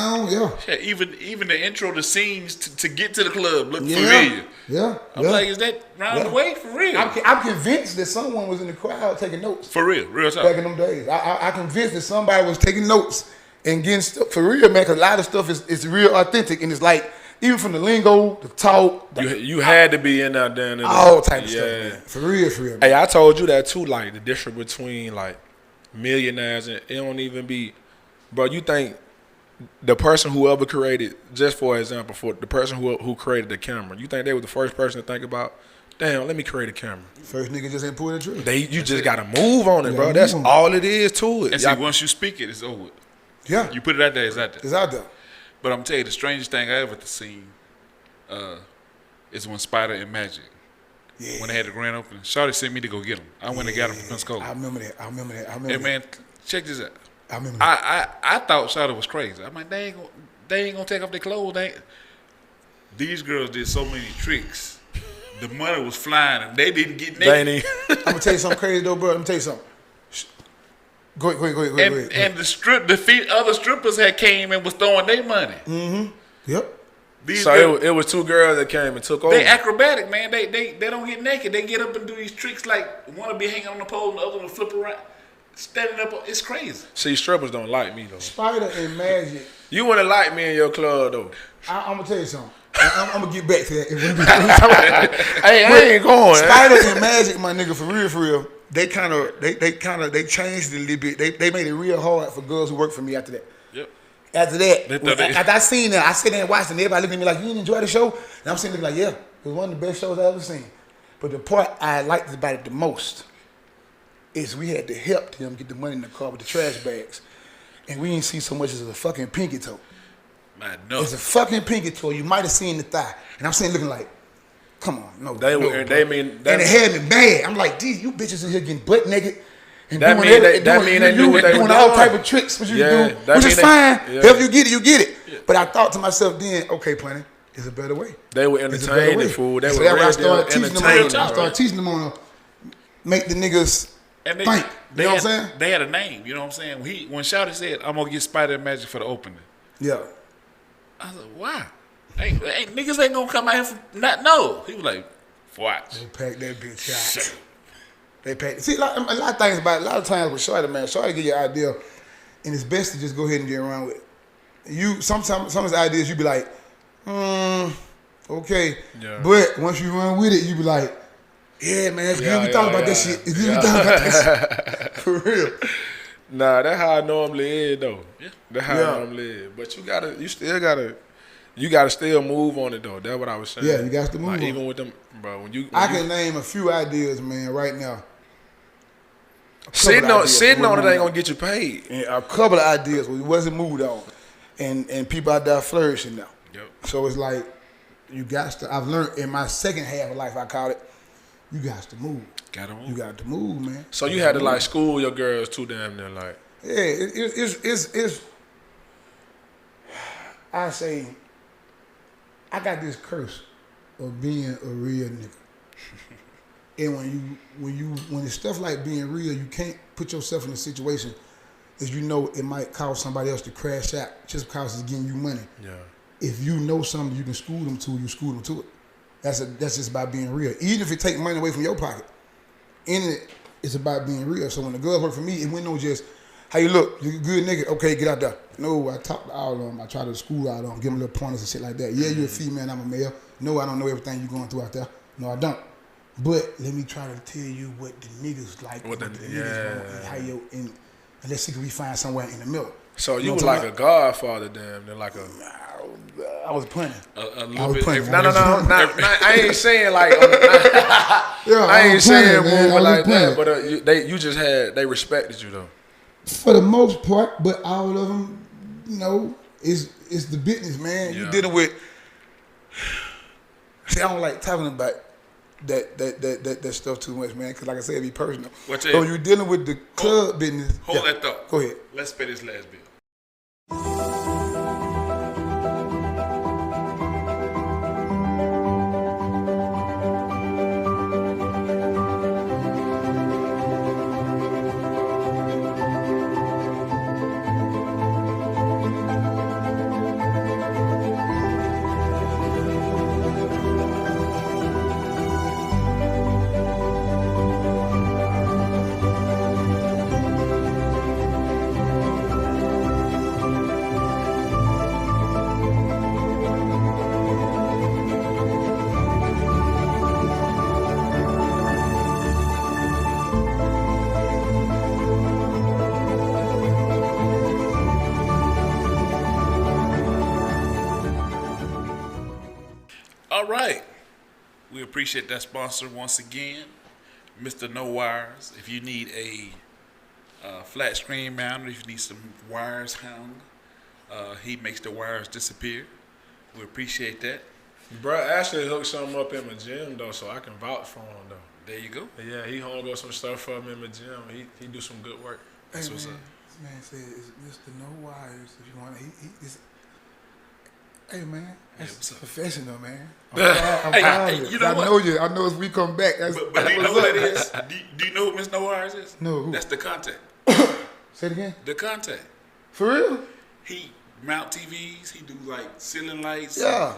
Yeah, even the intro, the scenes to get to the club look familiar. Yeah. I'm like, is that round the way? For real? I'm convinced that someone was in the crowd taking notes. For real talk. Back in them days. I'm convinced that somebody was taking notes and getting stuff. For real, man, because a lot of stuff is real authentic. And it's like, even from the lingo, the talk. You had to be in out there. All type of stuff, man. For real. Man. Hey, I told you that too, like the difference between like millionaires and it don't even be, bro, you think the person who ever created, just for example, for the person who created the camera, you think they were the first person to think about, damn, let me create a camera. First nigga just ain't pulled the trigger. You just got to move on it, bro. That's all it is to it. And see, once you speak it, it's over. Yeah. You put it out there, it's out there. It's out there. But I'm telling you, the strangest thing I ever seen is when Spider and Magic, when they had the grand opening. Shawty sent me to go get them. I went and got them from Pensacola. I remember that. Hey, man, check this out. I remember that. I thought Shawty was crazy. I'm like, they ain't gonna take off their clothes. These girls did so many tricks. The money was flying and they didn't get naked. I'm gonna tell you something crazy though, bro. Let me tell you something. Go ahead. And the other strippers had came and was throwing their money. Mm-hmm. Yep. It was two girls that came and took over. They acrobatic, man. They don't get naked. They get up and do these tricks like one will be hanging on the pole and the other one will flip around, standing up. It's crazy. See, strippers don't like me though. Spider and Magic. You wouldn't like me in your club though. I'm gonna tell you something. I'm gonna get back to that. Hey, I ain't going. Spider and Magic, my nigga, for real. They changed it a little bit. They made it real hard for girls who work for me after that. Yep. After that, after I seen that, I sit there and watched it, and everybody looking at me like, you didn't enjoy the show? And I'm sitting there like, yeah, it was one of the best shows I ever seen. But the part I liked about it the most is we had to help them get the money in the car with the trash bags. And we didn't see so much as a fucking pinky toe. Man, no. It's a fucking pinky toe. You might have seen the thigh. And I'm sitting looking like, come on, no. They mean that, and it had me bad. I'm like, these you bitches in here getting butt naked. And That doing mean every- they doing, knew what they doing were all doing. type of tricks, which you Yeah, do, that which mean is they- fine. yeah. Help you get it. But I thought to myself then, okay, Punnie, there's a better way. They were There's a better entertaining, way. fool. They So were that's why I real started teaching them. entertaining. I started teaching them on make the niggas And think. You know what I'm saying? They had a name, you know what I'm saying? When Shawty said, I'm gonna get Spider and Magic for the opening, Yeah. I was like, why? Ain't niggas ain't gonna come out here for not know. He was like, watch. They packed that bitch out. They packed. See, a lot of things about it. A lot of times with Shawty, man, Shawty give you an idea, and it's best to just go ahead and get around with it. You sometimes some of the ideas you be like, okay, Yeah. but once you run with it, you be like, yeah, man, it's good. We thought about that shit. It's good. We thought about that shit. For real. Nah, that's how I normally is though. Yeah. That's how I normally is. But you gotta still move on it though. That's what I was saying. Yeah, you got to move like, on. even with them, bro. When I can name a few ideas, man, right now. sitting on it ain't gonna gonna get you paid. And a couple of ideas we wasn't moved on, and people out there flourishing now. Yep. So it's like you got to. I've learned in my second half of life, I call it. You got to move. Got on. You got to move, man. So you had to like school your girls too damn near like. Yeah, it's. I say, I got this curse of being a real nigga. And when it's stuff like being real, you can't put yourself in a situation that you know it might cause somebody else to crash out just because it's getting you money. Yeah. If you know something you can school them to, you school them to it. That's just about being real. Even if it take money away from your pocket, in it, it's about being real. So when the girls work for me, it went no just, how you look? You a good nigga? Okay, get out there. No, I talk to all of them. I try to school out of them, give them little pointers and shit like that. Yeah, you're a female, I'm a male. No, I don't know everything you're going through out there. No, I don't. But let me try to tell you what the niggas like, what the niggas want, and how you, and let's see if we find somewhere in the middle. So you know was what I'm like a godfather, damn, then like a. I was punning. A I little was bit. punning. No, I ain't saying like. Yeah, I ain't was saying punning, man. moving I was like that, punning. but you just had they respected you though. For the most part, but all of them, you know, is the business, man. Yeah. You dealing with. See, I don't like talking about that stuff too much, man. Because like I said, it be personal. Watch So it. you're dealing with the club business. Hold Yeah. that thought. Go ahead. Let's pay this last bill. All right. We appreciate that sponsor once again, Mr. No Wires. If you need a flat screen mounter, if you need some wires hung, he makes the wires disappear. We appreciate that. Bro, actually hooked something up in my gym though, so I can vouch for him though. There you go. Yeah, he hung up some stuff for me in my gym. He do some good work. That's what's up. This man said, it's Mr. No Wires. If you want to, hey man, that's what's up? professional, man. I'm Hey, proud hey, of you know I what? know you. I know as we come back. That's, But do you know who that is? Do you know who Miss No Wires is? No, who? That's the contact. Say it again. The contact. For real? He mount TVs. He do like ceiling lights. Yeah.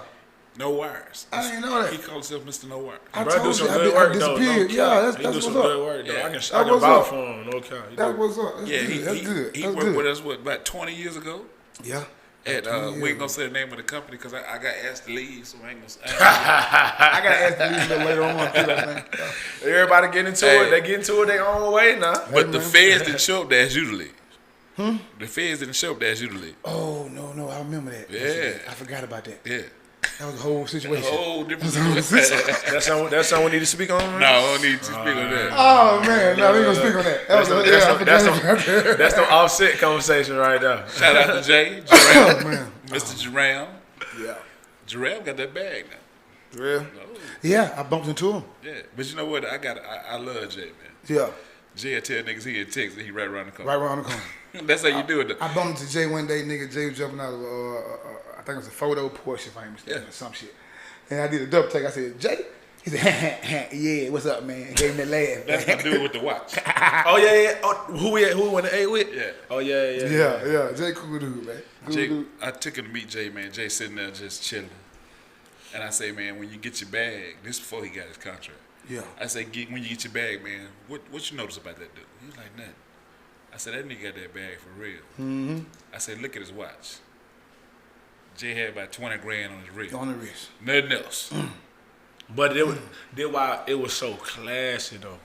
No wires. I didn't know that. He calls himself Mr. No Wires. I Bro, do told some you, good I work though. disappeared. No Yeah, cap. that's He do what's some up. good work though. Yeah. I That can was vouch up. for him. No cap. He That's do. what's up. That's Yeah, good. That's he good. he That's worked good. with us about 20 years ago. Yeah. And we ain't gonna say the name of the company because I got asked to leave, so I ain't gonna. I got asked to leave a little later on too, I think. Everybody get into it. They get into it their own way now. But the feds didn't show up there as usually. The feds didn't show up there as usually. Oh no, I remember that. Yeah. I forgot about that. Yeah. That was a whole situation. A whole different situation. That's something we need to speak on. Man? No, I don't need to speak on that. Oh man, no, we ain't gonna speak on that. That's no offset conversation right there. Shout out to Jay, Oh man, Mr. Jerome. yeah, Jerome got that bag now. real. Yeah, I bumped into him. Yeah, but you know what? I love Jay, man. Yeah, Jay will tell niggas he in Texas and he right around the corner. right around the corner. That's how you do it, though. I bumped into Jay one day, nigga. Jay was jumping out of, I think it was a photo Porsche, if I ain't mistaken, or some shit. And I did a double take. I said, Jay? He said, yeah, what's up, man? Gave him that laugh. That's my dude with the watch. Oh yeah. Oh, who we went to A with? Yeah. Oh yeah. Yeah. Jay cool dude, man. Cool Jay, dude. I took him to meet Jay, man. Jay sitting there just chilling. And I say, man, when you get your bag, this before he got his contract. Yeah. I say, when you get your bag, man, what you notice about that dude? He was like, nothing. I said, that nigga got that bag for real. Mm-hmm. I said, look at his watch. Jay had about 20 grand on his wrist. On the wrist. Nothing else. But it was so classy though.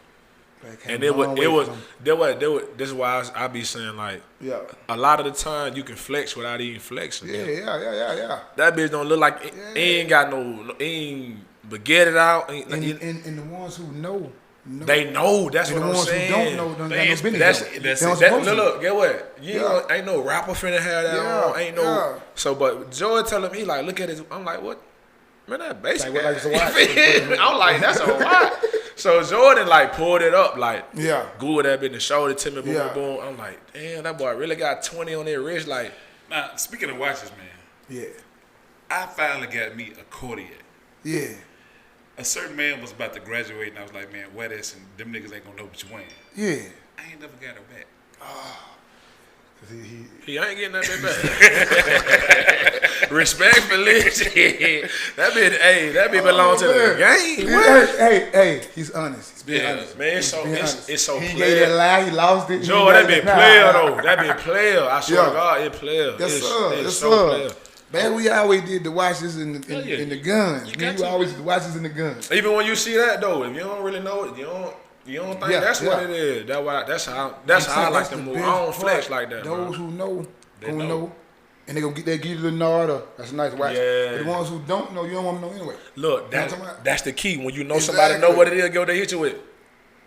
And this is why I be saying like, Yeah. a lot of the time you can flex without even flexing. Yeah. That bitch don't look like he ain't got he ain't but get it out. And the ones who know. They know. That's what the I'm ones saying. who don't know don't got no business. That's They don't it. supposed to. Look, get what? Yeah. Ain't no rapper finna have that on. Ain't no. yeah. So, but Joy telling me like, look at his. I'm like, what? Man, that basic. Like, what, like it's a watch? I'm like, that's a watch. So Jordan like pulled it up, like Yeah. Googled that bitch and showed it to me. Boom, Yeah. boom, boom. I'm like, damn, that boy really got 20 on their wrist. Like, Now, speaking of watches, man, Yeah. I finally got me a Cartier. Yeah. A certain man was about to graduate, and I was like, man, wear this, and them niggas ain't gonna know what you wearing. Yeah. I ain't never got it back. 'Cause he ain't getting that bitch back. Respectfully, that bitch belong to the game. Hey, he's honest. He's being honest. Man, He's being honest. it's so He player. gave that lie. He lost it. Joe, that been player though. That been player. I swear Yeah. to God, it player. Yes, It's sir. Yes, so sir. player. Man, we always did the watches and the, Oh, yeah. and the guns. You Me, got we to, always man. did the watches and the guns. Even when you see that though, if you don't really know it, you don't think Yeah, that's what yeah. it is. That's how I like to the move. I best don't flex part. like that. Those Bro. who know, They gonna know. know. And they gonna give you the nod or that's a nice watch. Yeah. But the ones who don't know, you don't want them to know anyway. Look, You know what I'm talking about? that's the key. When you know somebody know what it is, go they hit you with.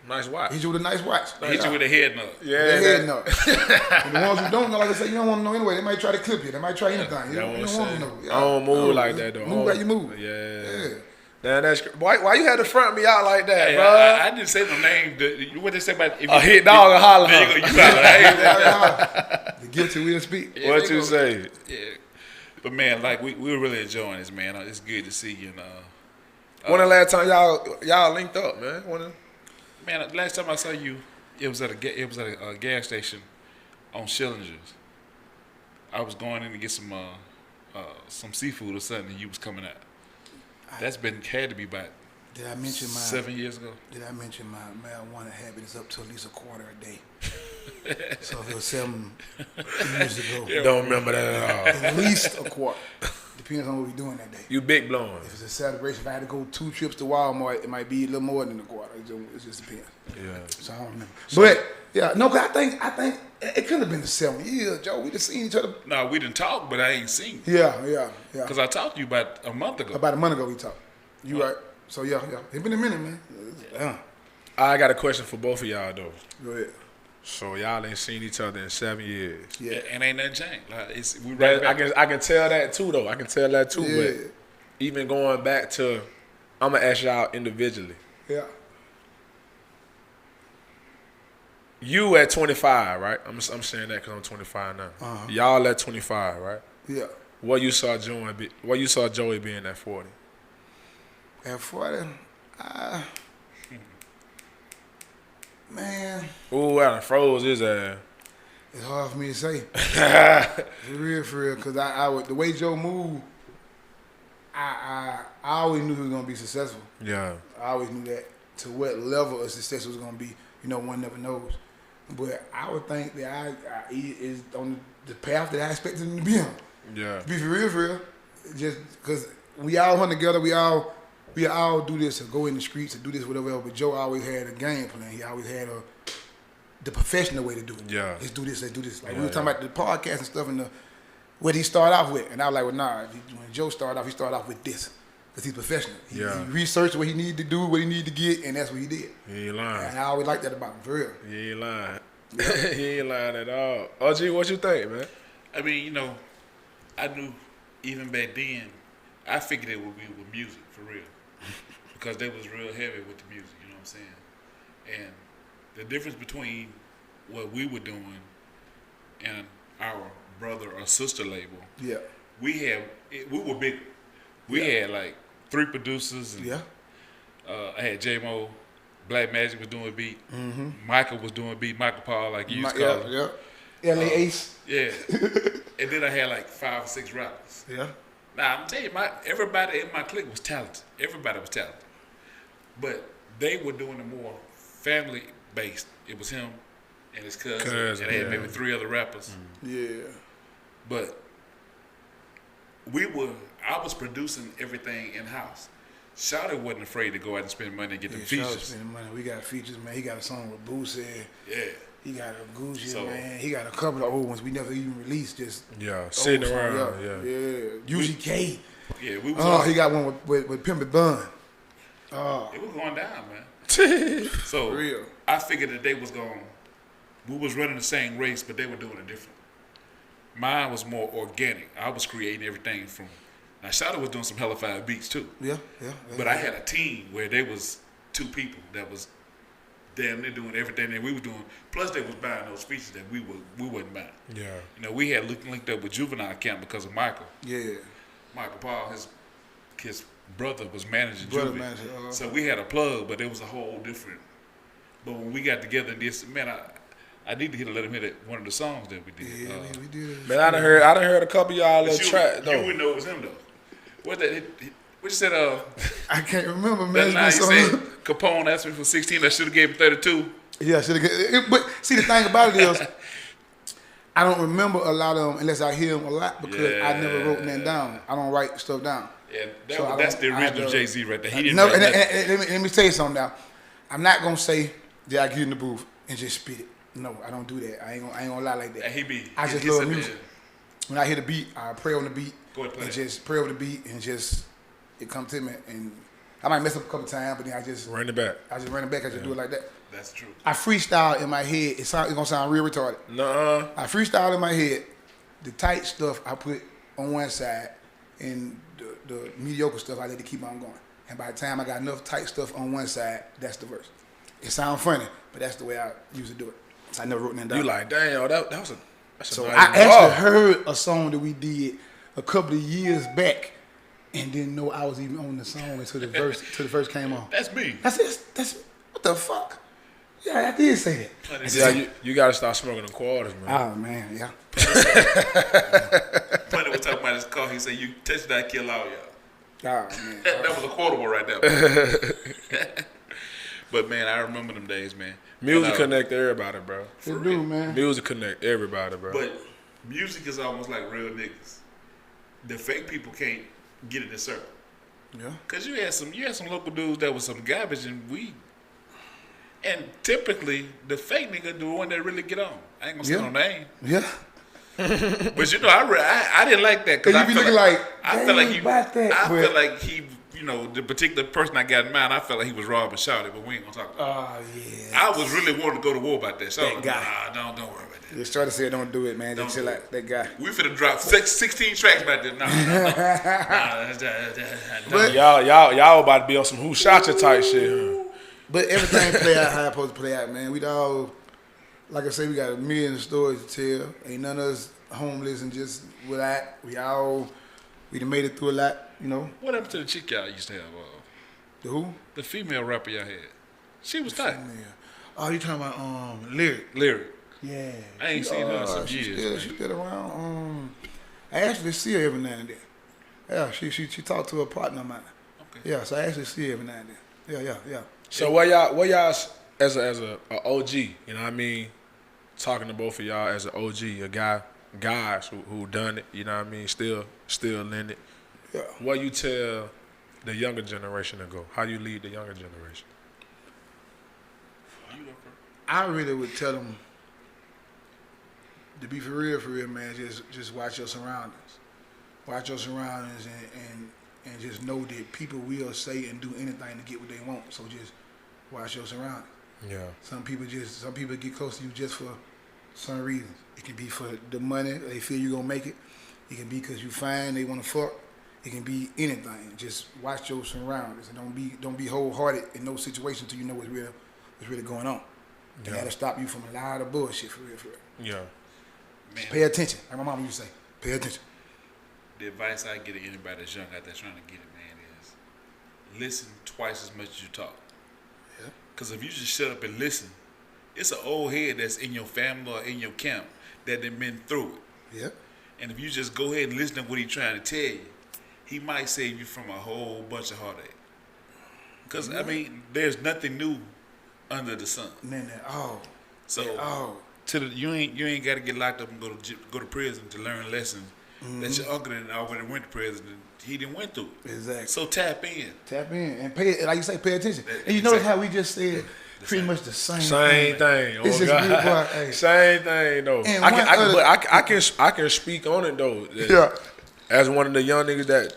Nice watch. Hit you with a nice watch. Hit you with a head nut. Yeah, They head nut. And the ones who don't know, like I said, you don't want them to know anyway. They might try to clip you. They might try anything. You don't want them to know. I don't move No, like that though. Move like you move. Yeah. Damn, that's why you had to front me out like that, Hey, bro? I didn't say no name. What they say about if A hit dog or holler. There you go. You holler. Hey, The guilty will speak. Yeah, What they you go- say? Yeah. But man, like we were really enjoying this, man. It's good to see you. And, When the last time y'all linked up, man? man, the last time I saw you, it was at a gas station on Schillinger's. I was going in to get some seafood or something, and you was coming out. That's had to be about Did I mention my 7 years ago. Did I mention my marijuana habit is up to at least a quarter a day? So if it was 7 years ago, Don't remember that at all. at least a quarter. Depends on what we're doing that day. You big blowing. If it's a celebration, if I had to go 2 trips to Walmart, it might be a little more than a quarter. It just depends. Yeah. So I don't remember. But yeah, no, cause I think it could have been the 7 years, Joe. We just seen each other. No, we didn't talk, but I ain't seen you. Yeah. Because I talked to you about a month ago. About a month ago we talked. You right. So yeah. It's been a minute, man. Yeah. I got a question for both of y'all though. Go ahead. So y'all ain't seen each other in 7 years. Yeah. And ain't nothing changed. Like, we right back. I can tell that too though. I can tell that too. Yeah. But even going back to, I'm gonna ask y'all individually. Yeah. You at 25, right? I'm saying that because I'm 25 now. Uh-huh. Y'all at 25, right? Yeah. What you saw Joey being at 40? At 40, man, Ooh, I done froze his ass. it's hard for me to say. For real, because I would, the way Joe moved, I always knew he was gonna be successful. Yeah. I always knew that. To what level of success was gonna be, one never knows. But I would think that I is on the path that I expected him to be on. Yeah. Be for real. Just because we all hunt together, we all do this or go in the streets or do this, whatever. But Joe always had a game plan. He always had the professional way to do it. Yeah. Let's do this. Like we were talking about the podcast and stuff and what he started off with. And I was like, well, nah. When Joe started off, he started off with this. Because he's professional. He researched what he needed to do, what he needed to get, and that's what he did. He ain't lying. And I always liked that about him, for real. He ain't lying. He ain't lying at all. OG, what you think, man? I mean, I knew even back then, I figured it would be with music, for real. Because they was real heavy with the music, you know what I'm saying? And the difference between what we were doing and our brother or sister label, we were big. We had like 3 producers. And, I had J-Mo, Black Magic was doing a beat. Mm-hmm. Michael was doing a beat. Michael Paul, like you used to call him. LA Ace. Yeah. And then I had like 5 or 6 rappers. Yeah. Now, I'm telling you, everybody in my clique was talented. Everybody was talented. But they were doing it more family-based. It was him and his cousin. And they had maybe 3 other rappers. Yeah. But I was producing everything in-house. Shawty wasn't afraid to go out and spend money and get them features. Spending money. We got features, man. He got a song with Boosie. Yeah. He got a Gucci, man. He got a couple of old ones we never even released. Just sitting around. Yeah. UGK. Yeah, we was he got one with Pimp Bun. It was going down, man. So real. I figured that we was running the same race, but they were doing it different. Mine was more organic. I was creating everything from. Now, Shawty was doing some hellified beats too. Yeah. But I had a team where there was 2 people that was damn near doing everything that we were doing. Plus, they was buying those features that we wasn't buying. Yeah. We had linked up with Juvenile Camp because of Michael. Yeah. Michael Paul, his brother was managing Juvenile. So we had a plug, but it was a whole different. But when we got together and this, man, I need to let him hear that one of the songs that we did. Yeah, we did. Man, I done heard a couple of y'all little tracks though. You wouldn't know it was him though. What that? What you said? I can't remember, man. That night you said Capone asked me for 16. I should have gave him 32. Yeah, should have. But see, the thing about it is, I don't remember a lot of them unless I hear them a lot because I never wrote them down. I don't write stuff down. Yeah, that's the original Jay-Z right there. He didn't. No, let me tell you something now. I'm not gonna say that I get in the booth and just spit it. No, I don't do that. I ain't gonna lie like that. I just love music. When I hear the beat, I pray on the beat and just pray over the beat and just it come to me and I might mess up a couple times, but then I just run it back. I just run it back. I just do it like that. That's true. I freestyle in my head. It's gonna sound real retarded. Nuh-uh. I freestyle in my head. The tight stuff I put on one side, and the mediocre stuff I let it keep on going. And by the time I got enough tight stuff on one side, that's the verse. It sounds funny, but that's the way I usually do it. So I never wrote that down. You like, damn, that was a. So I actually heard a song that we did a couple of years back, and didn't know I was even on the song until the verse came on. That's me. That's what the fuck. Yeah, I did say that. Yeah, you gotta start smoking them quarters, man. Oh man, yeah. Punnie was talking about his car. He said, "You touch that, kill all y'all." Oh man, that was a quotable right there. But man, I remember them days, man. Music connect everybody, bro. It do, man. Music connect everybody, bro. But music is almost like real niggas. The fake people can't get in the circle. Yeah. Cause you had some local dudes that was some garbage and weed. And typically the fake nigga the one that really get on. I ain't gonna say no name. Yeah. But I didn't like that because I felt like he, the particular person I got in mind, I felt like he was robbing Shawty, but we ain't gonna talk about it. Oh yeah. I was really wanting to go to war about that. So that guy. Nah, don't worry about that. Just try to say don't do it, man. Just chill out. That guy. We finna drop 16 tracks back there. But y'all about to be on some who shot you type shit. Huh? But everything play out how it's supposed to play out, man. We all, like I say, we got a million stories to tell. Ain't none of us homeless and just without. We done made it through a lot, What happened to the chick y'all used to have? The who? The female rapper y'all had. She was tight. Oh, you talking about Lyric. Yeah. I ain't seen her in some years. She's still around. I actually see her every now and then. Yeah, she talked to a partner of mine. Okay. Yeah, so I actually see her every now and then. Yeah. So where y'all as a OG, you know what I mean? Talking to both of y'all as an OG, a guy guys who done it. You know what I mean? Still in it. Yeah. What you tell the younger generation to go? How you lead the younger generation? I really would tell them to be for real, man. Just watch your surroundings. Watch your surroundings and just know that people will say and do anything to get what they want. So just watch your surroundings. Yeah. Some people get close to you just for some reasons. It can be for the money, they feel you're gonna make it. It can be because you fine, they wanna fuck. It can be anything. Just watch your surroundings and don't be wholehearted in those situations until you know what's really going on. Yeah. That'll stop you from a lot of bullshit for real. Yeah. Man, Pay attention. Like my mama used to say, pay attention. the advice I get to anybody that's young out there trying to get it, man, is listen twice as much as you talk. Yeah. Because if you just shut up and listen, it's an old head that's in your family or in your camp that done been through it. Yeah. And if you just go ahead and listen to what he's trying to tell you, he might save you from a whole bunch of heartache. Because, I mean, there's nothing new under the sun. So, You ain't got to get locked up and go to prison to learn lessons that your uncle already went to prison and he didn't went through it. Exactly. So tap in. And pay, like you say, pay attention. And you notice how we just said pretty much the same thing. Oh it's just God. real quiet, hey. Same thing though. And I can speak on it though. Yeah. As one of the young niggas that,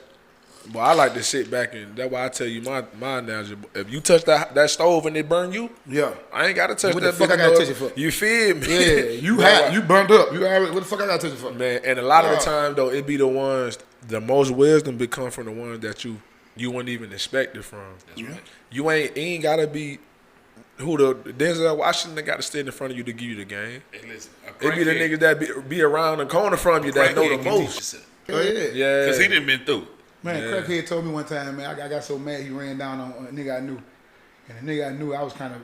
well, I like to sit back and that's why I tell you my analogy. If you touch that stove and it burn you, Yeah. I ain't gotta touch What that. the fuck I gotta touch it for? You feel me? Yeah, you burned up. You already, what the fuck I gotta touch it for? Man, and a lot of the time though, it be the ones, the most wisdom be come from the ones that you wouldn't even expect it from. That's right. You ain't gotta be who the Denzel Washington got to stand in front of you to give you the game. Hey, listen, It be the niggas that be around the corner from you that know the most. Oh, yeah. Yeah, Because he done been through. Man, crackhead told me one time, man, I got so mad he ran down on a nigga I knew. And the nigga I knew, I was kind of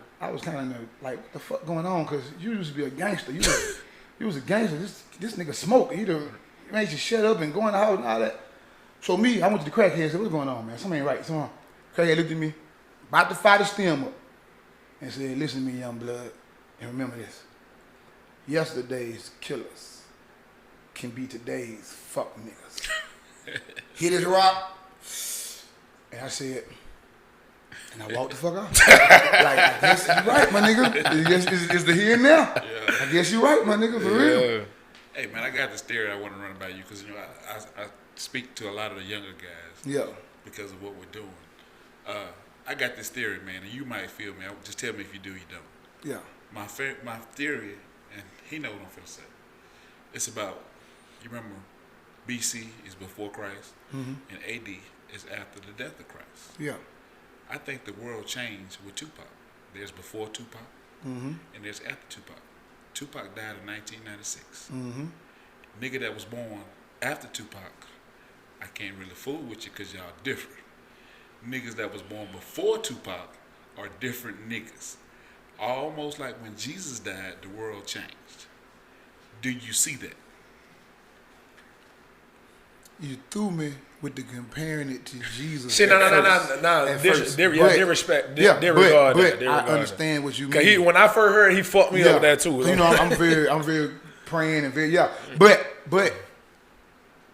like, what the fuck going on? Because you used to be a gangster. You was a gangster. This nigga smoke. He made you shut up and go in the house and all that. So me, I went to the crackhead and said, what's going on, man? Something ain't right. Something. Crackhead looked at me, about to fire the stem up, and said, listen to me, young blood, and remember this. Yesterday's killers can be today's fuck niggas. Hit his rock, and I said, and I walked the fuck out. Like, I guess you're right, my nigga. It's the here and now. Yeah. I guess you're right, my nigga, for real. Hey, man, I got this theory I want to run about you because, I speak to a lot of the younger guys. Yeah. Because of what we're doing. I got this theory, man, and you might feel me. Just tell me if you do, you don't. Yeah. My theory, and he knows what I'm finna say. It's about, you remember, BC is before Christ, and AD is after the death of Christ. Yeah. I think the world changed with Tupac. There's before Tupac, and there's after Tupac. Tupac died in 1996. Nigga that was born after Tupac, I can't really fool with you because y'all different. Niggas that was born before Tupac are different niggas. Almost like when Jesus died, the world changed. Do you see that? You threw me with the comparing it to Jesus. See, no. Disrespect. I understand what you mean. When I first heard it, he fucked me up with that too. You know, I'm very praying and very But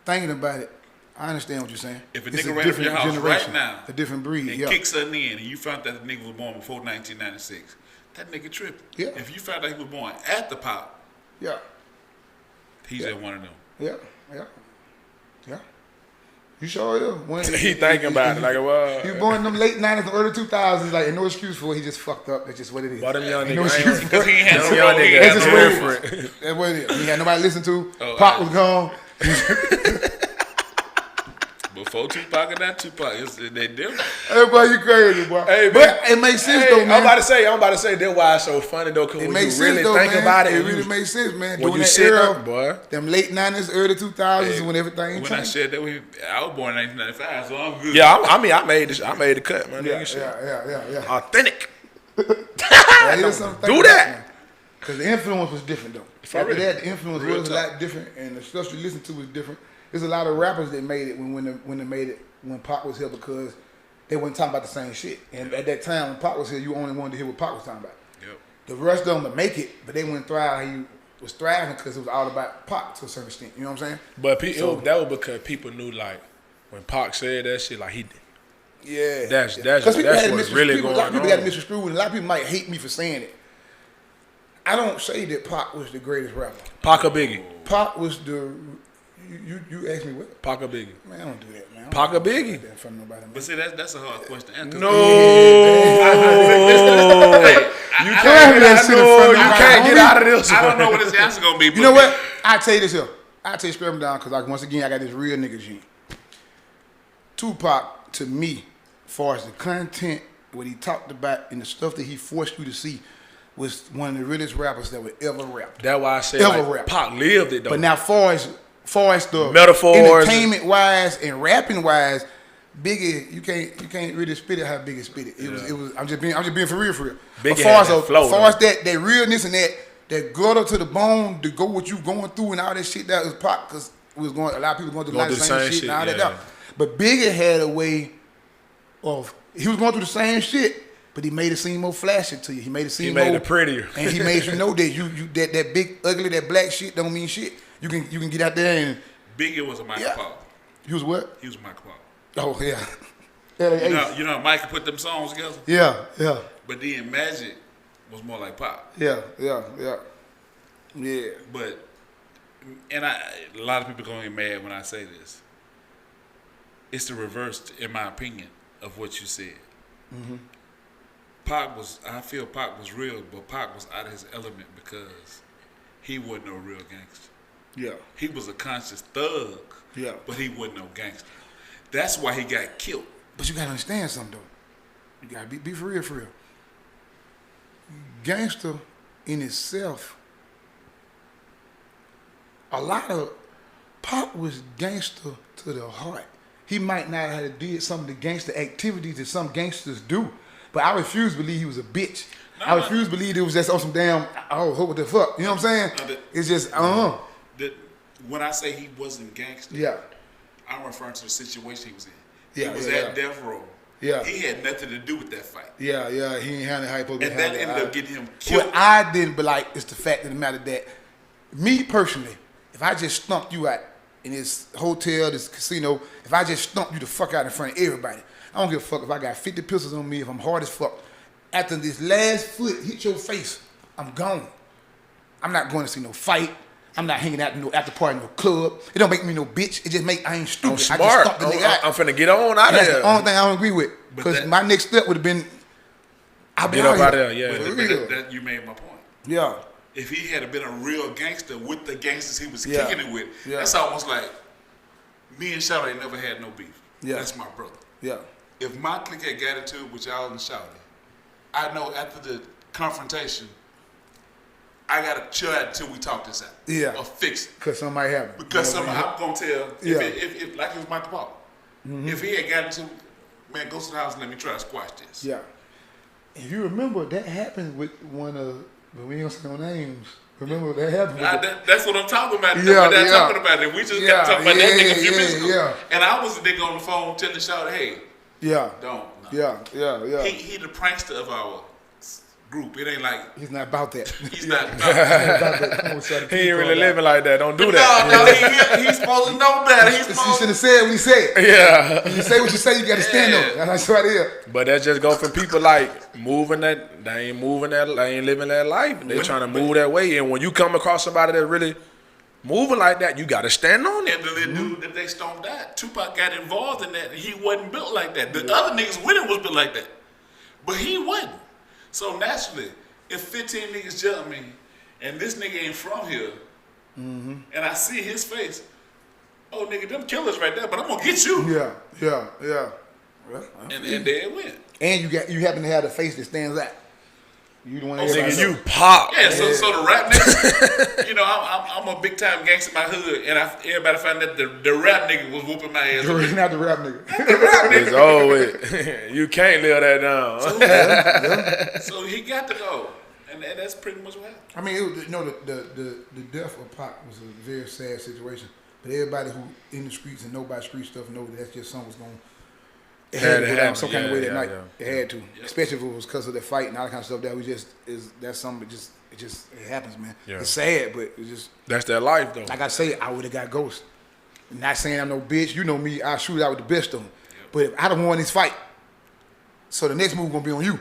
thinking about it, I understand what you're saying. If a nigga ran up your house right now, a different breed, and kick something in, and you found that the nigga was born before 1996, that nigga tripping. Yeah. If you found out he was born after Pop, he's just one of them. Yeah. You sure is. He thinking about it like, well, he was born in them late 90s and early 2000s, like, and no excuse for it. He just fucked up. That's just what it is. But them young niggas, no excuse because he ain't had no young niggas. That's just what it is. That's what it is. He had nobody to listen to. Pop was gone. Before Tupac and that Tupac, they different. Hey, boy, you crazy, boy. Hey, but it makes sense, though, man. I'm about to say that's why it's so funny, though, because when you really think about it, it really makes sense, man. When During you that sit era, up, boy. Them late 90s, early 2000s, when everything changed. When I said that, I was born in 1995, so I'm good. Yeah, I made the cut, man. Yeah. Authentic. Do that. Because the influence was different, though. After that, the influence was a lot different, and the stuff you listen to was different. There's a lot of rappers that made it when they made it when Pac was here because they wasn't talking about the same shit. And at that time when Pac was here, you only wanted to hear what Pac was talking about. Yep. The rest of them would make it, but they wouldn't thrive was thriving because it was all about Pac to a certain extent. You know what I'm saying? But that was because people knew, like, when Pac said that shit, like, he did. Yeah. That's what's really going on. A lot of people got to misconstrue, and a lot of people might hate me for saying it. I don't say that Pac was the greatest rapper. Pac or Biggie? Pac was the... You asked me what? Pac or Biggie? Man, I don't do that, man. Pac or Biggie? In front of nobody, man. But see, that's a hard question to answer. No. You can't get out of this. I don't know what his answer gonna be. You know what? I tell you this here. I tell you straight down because, like, once again, I got this real nigga gene. Tupac, to me, as far as the content, what he talked about, and the stuff that he forced you to see, was one of the realest rappers that would ever rap. That's why I said like, Pac lived it though. But now, far as the metaphors, entertainment wise and rapping wise, Biggie, you can't really spit it how Biggie spit it. It was. I'm just being for real. Biggie as far as that realness and that gutter to the bone to go what you going through and all that shit that was Pac, because a lot of people going through a lot of the same shit and all that stuff. But Biggie had a way of, he was going through the same shit, but he made it seem more flashy to you. He made it seem more prettier, and he made you know that you that big ugly, that black shit don't mean shit. You can get out there and Biggie was a Michael Paul. He was what? He was Michael Paul. Oh yeah. You know, Mike put them songs together. Yeah. But then Magic was more like Pop. Yeah. But a lot of people gonna get mad when I say this. It's the reverse, in my opinion, of what you said. Mm-hmm. I feel Pac was real, but Pac was out of his element because he wasn't no real gangster. Yeah. He was a conscious thug. Yeah. But he wasn't no gangster. That's why he got killed. But you gotta understand something though. You gotta be for real. Gangster in itself, a lot of Pac was gangster to the heart. He might not have did some of the gangster activities that some gangsters do, but I refuse to believe he was a bitch. I refuse to believe it was just on some damn, what the fuck? You know what I'm saying? It's just, When I say he wasn't gangster, I'm referring to the situation he was in. He was at death row. Yeah. He had nothing to do with that fight. Yeah. He ain't had it. And that ended up getting him killed. What I didn't, but like, it's the fact of the matter that, me personally, if I just stumped you out in this hotel, this casino, if I just stumped you the fuck out in front of everybody, I don't give a fuck if I got 50 pistols on me, if I'm hard as fuck. After this last foot hit your face, I'm gone. I'm not going to see no fight. I'm not hanging out in no after party, no club. It don't make me no bitch. It just make I ain't stupid. I'm smart. I just the nigga out. I'm finna get on out of there. That's the only thing I don't agree with. Because my next step would have been, I'll be out there. Yeah. But you made my point. Yeah. If he had been a real gangster with the gangsters he was kicking it with, Yeah. That's almost like me and Shawty ain't never had no beef. Yeah. That's my brother. Yeah. If my clique had got into it with y'all and Shawty, I know after the confrontation, I gotta chill out until we talk this out. Yeah. Or fix it. Because somebody happened. Because I'm gonna tell, if like it was Michael Paul, Mm-hmm. if he had gotten into, man, go to the house and let me try to squash this. Yeah. If you remember, that happened with one of, but we ain't gonna say no names. Remember that happened with that's what I'm talking about. Yeah, We're not talking about it. We just got to talk about that nigga a few minutes ago. Yeah. And I was the nigga on the phone telling Shawty, hey, don't. No. Yeah. He the prankster of our group. It ain't like he's not about that. He's not. He ain't really living like that. Don't do that. No, he's supposed to know better. He should have said what he said. Yeah. When you say what you say, you got to stand on it. That's right here. But that just go for people like moving that. They ain't moving that. They ain't living that life. They trying to move that way. And when you come across somebody that really moving like that, you got to stand on it. And the little dude that they stoned out, Tupac got involved in that. And he wasn't built like that. The other niggas with him was built like that, but he wasn't. So naturally, if 15 niggas jump me, and this nigga ain't from here, and I see his face, oh nigga, them killers right there, but I'm gonna get you. Yeah. Well, and there it went. And you happen to have the face that stands out. You the one that Nigga, you pop. Yeah, so the rap niggas, you know, I'm a big time gangster in my hood, and everybody found that the rap nigga was whooping my ass. Not the rap nigga. The rap nigga. It's always, you can't live that down. So he got to go, and that's pretty much what happened. I mean, it was, the death of Pac was a very sad situation. But everybody who in the streets and know about street stuff know that that's just something was going. it had to go down some kind of way that Yeah, night. yeah. It had to, especially if it was because of the fight and all that kind of stuff. That we that's something. It happens, man. Yeah. It's sad, but it's just That's their life, though. like I say. I would have got ghost. Not saying I'm no bitch. You know me. I shoot out with the best of them. But if I don't won this fight, so the next move gonna be on you.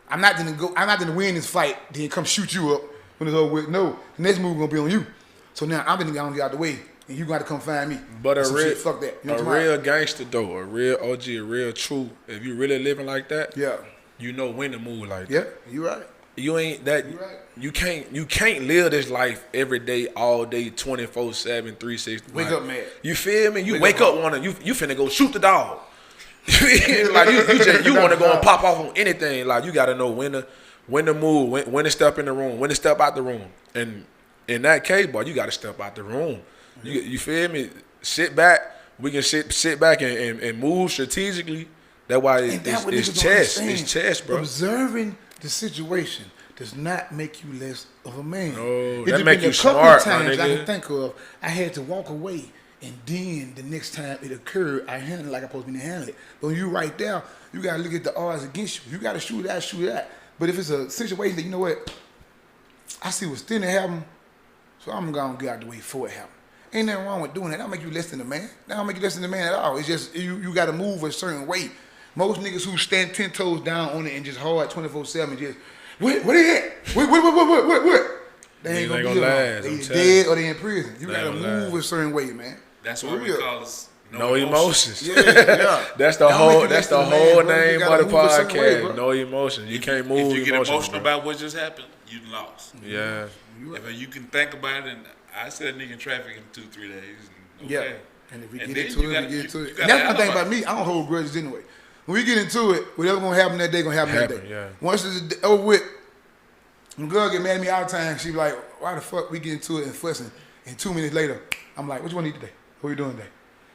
I'm not gonna win this fight, then come shoot you up when it's over with. No, the next move gonna be on you. So now I'm gonna get out the way, and you got to come find me. But Some shit, fuck that. You know a what I'm real gangster though, a real OG, a real true. If you really living like that, Yeah, you know when to move like that. yeah, you right. You ain't that. You right. You can't live this life every day, all day, 24/7, 365. Wake up mad. You feel me? You wake up wanna you finna go shoot the dog. Like you want to go and pop off on anything. Like you got to know when to move, when to step in the room, when to step out the room. And in that case, boy, you got to step out the room. You feel me? Sit back. We can sit back and move strategically. That's why it's chess. It's chess, bro. Observing the situation does not make you less of a man. No, It that just make been you a couple smart, of times my I nigga. can think of. I had to walk away, and then the next time it occurred, I handled it like I'm supposed to be to handle it. But when you right there, you gotta look at the odds against you. You gotta shoot that. But if it's a situation that you know what, I see what's thinning happen, so I'm gonna get out the way before it happen. Ain't nothing wrong with doing that. That don't make you less than a man. That don't make you less than a man at all. It's just you gotta move a certain way. Most niggas who stand 10 toes down on it and just hard 24/7 just what they at? What? They ain't gonna be last. They I'm either telling you. dead or they in prison. You They gotta ain't move gonna a certain way, man. That's For what we real. call us. No emotions. Yeah. That's That the don't whole. make you That's less than the a man, whole bro. You name gotta of the move a certain way, podcast. bro. No emotions. You can't move. If you get emotional, emotional bro. about what just happened, you lost. Yeah. If you can think about it, and I said nigga in traffic in 2-3 days. Okay. Yeah. And if we And get then into you it, gotta- we get into you it. gotta And that's one thing alibi. about me. I don't hold grudges anyway. When we get into it, whatever gonna happen that day, gonna happen that day. Yeah. Once it's over with, when girl get mad at me all the time, she be like, why the fuck we get into it and fussing? And 2 minutes later, I'm like, what you want to eat today? What you doing today?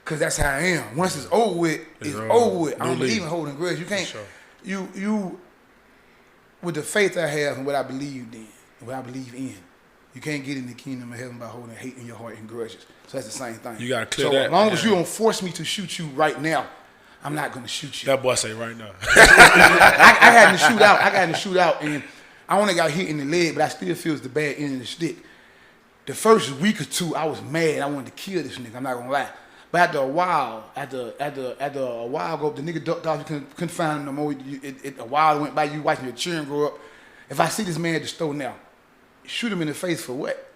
Because that's how I am. Once it's over with, it's over with. I don't believe in holding grudges. You can't, Sure. you, with the faith I have and what I believed in, and what I believe in, you can't get in the kingdom of heaven by holding hate in your heart and grudges. So that's the same thing. You gotta clear so that, as long as yeah. you don't force me to shoot you right now, I'm not gonna shoot you. That boy say right now. I got in the shootout. I got in the shootout, and I only got hit in the leg, but I still feels the bad end of the stick. The first week or two, I was mad. I wanted to kill this nigga. I'm not gonna lie. But after a while, after a while ago, the nigga ducked off. You couldn't find him no more. A while went by. You watching your children grow up. If I see this man at the store now, shoot him in the face for what?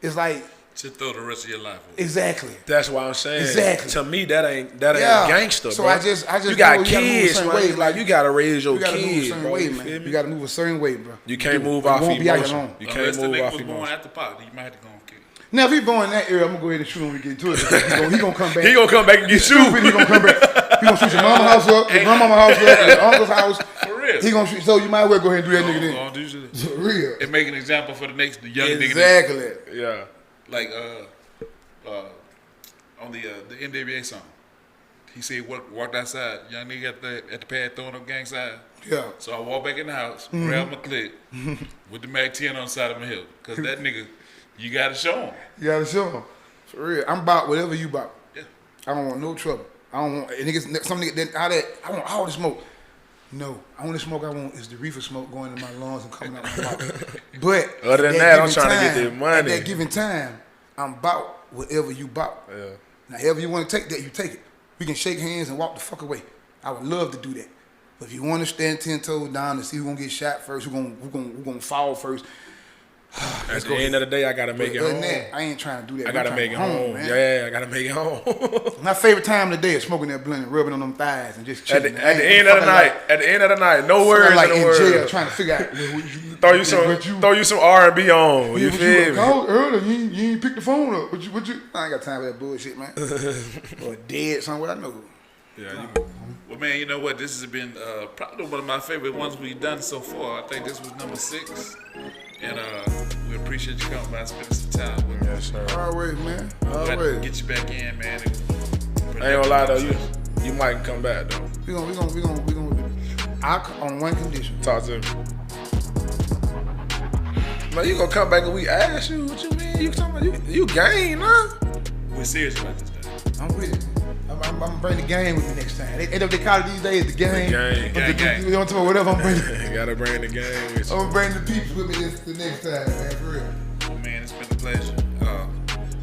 It's like To throw the rest of your life away. exactly. That's why I'm saying. Exactly. To me, that ain't gangster, So bro. I just you know got you gotta move a kids, certain man. way, Like you gotta raise your You gotta move a kids, certain bro. way, You man. feel me? You gotta move a certain way, bro. You can't move It off won't be out emotion. alone. You Unless can't the move nigga off was born emotion. at the pot, you might have to go and kill him. Now if he born in that area, I'm gonna go ahead and shoot him when we get into it. He gonna come back. He gonna come back and get Stupid, he you. gonna come back. He gonna shoot your mama's house up, your grandmama's house up, your uncle's house. For real. He gonna shoot. So you might as well go ahead and do that nigga then. Gonna do shit. For real. And make an example for the next young nigga. Exactly. Yeah. Like on the NWA song. He said walked outside, young nigga at the pad throwing up gang sign. Yeah. So I walk back in the house, grab my clip with the Mac 10 on the side of my hip. Cause that nigga, you gotta show him. You gotta show him. For real. I'm about whatever you about. Yeah. I don't want no trouble. I don't want niggas. Some nigga that I want all the smoke. No, only smoke I want is the reefer smoke going in my lungs and coming out my mouth. But Other than at that, I'm given trying to get time- that money. At that given time, I'm about whatever you about. Yeah. Now, however you want to take that, you take it. We can shake hands and walk the fuck away. I would love to do that. But if you want to stand 10 toes down and see who's gonna get shot first, who gonna fall first. At the end of the day, I gotta make it Other than home. that, I ain't trying to do that. I I'm gotta trying make to it go home. man. Yeah, I gotta make it home. My favorite time of the day is smoking that blunt and rubbing on them thighs and just At chilling. the end of the night, no words like in the in jail world. trying to figure out Throw you some R&B on. You feel me? called earlier, you ain't pick the phone up. What you? I ain't got time for that bullshit, man. Or dead somewhere, I know. Yeah, Well, man, you know what? This has been probably one of my favorite ones we've done so far. I think this was number 6. And we appreciate you coming by and spending some time with us. yes, sir. Always, man. Glad to Always. get you back in, man. I ain't gonna lie though, you might come back though. We gonna. On one condition. Talk to me. Man, you gonna come back and we ask you? What you mean? You talking about you game, huh? We're serious about this thing. I'm with it. I'm I'm gonna bring the game with me next time. They call it these days the game. Gang. You know what I'm talking about? Whatever I'm bringing. Gotta bring the game with you. I'm gonna bring the peeps with me the next time, man. For real. Well, man, it's been a pleasure.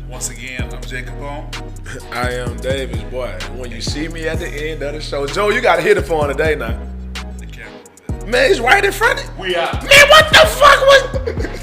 Once again, I'm Jay Capone. I am Davis, boy. When you see me at the end of the show, Joe, you gotta hit it for him today now. The camera over there. Man, he's right in front of you. We out. Man, what the fuck was...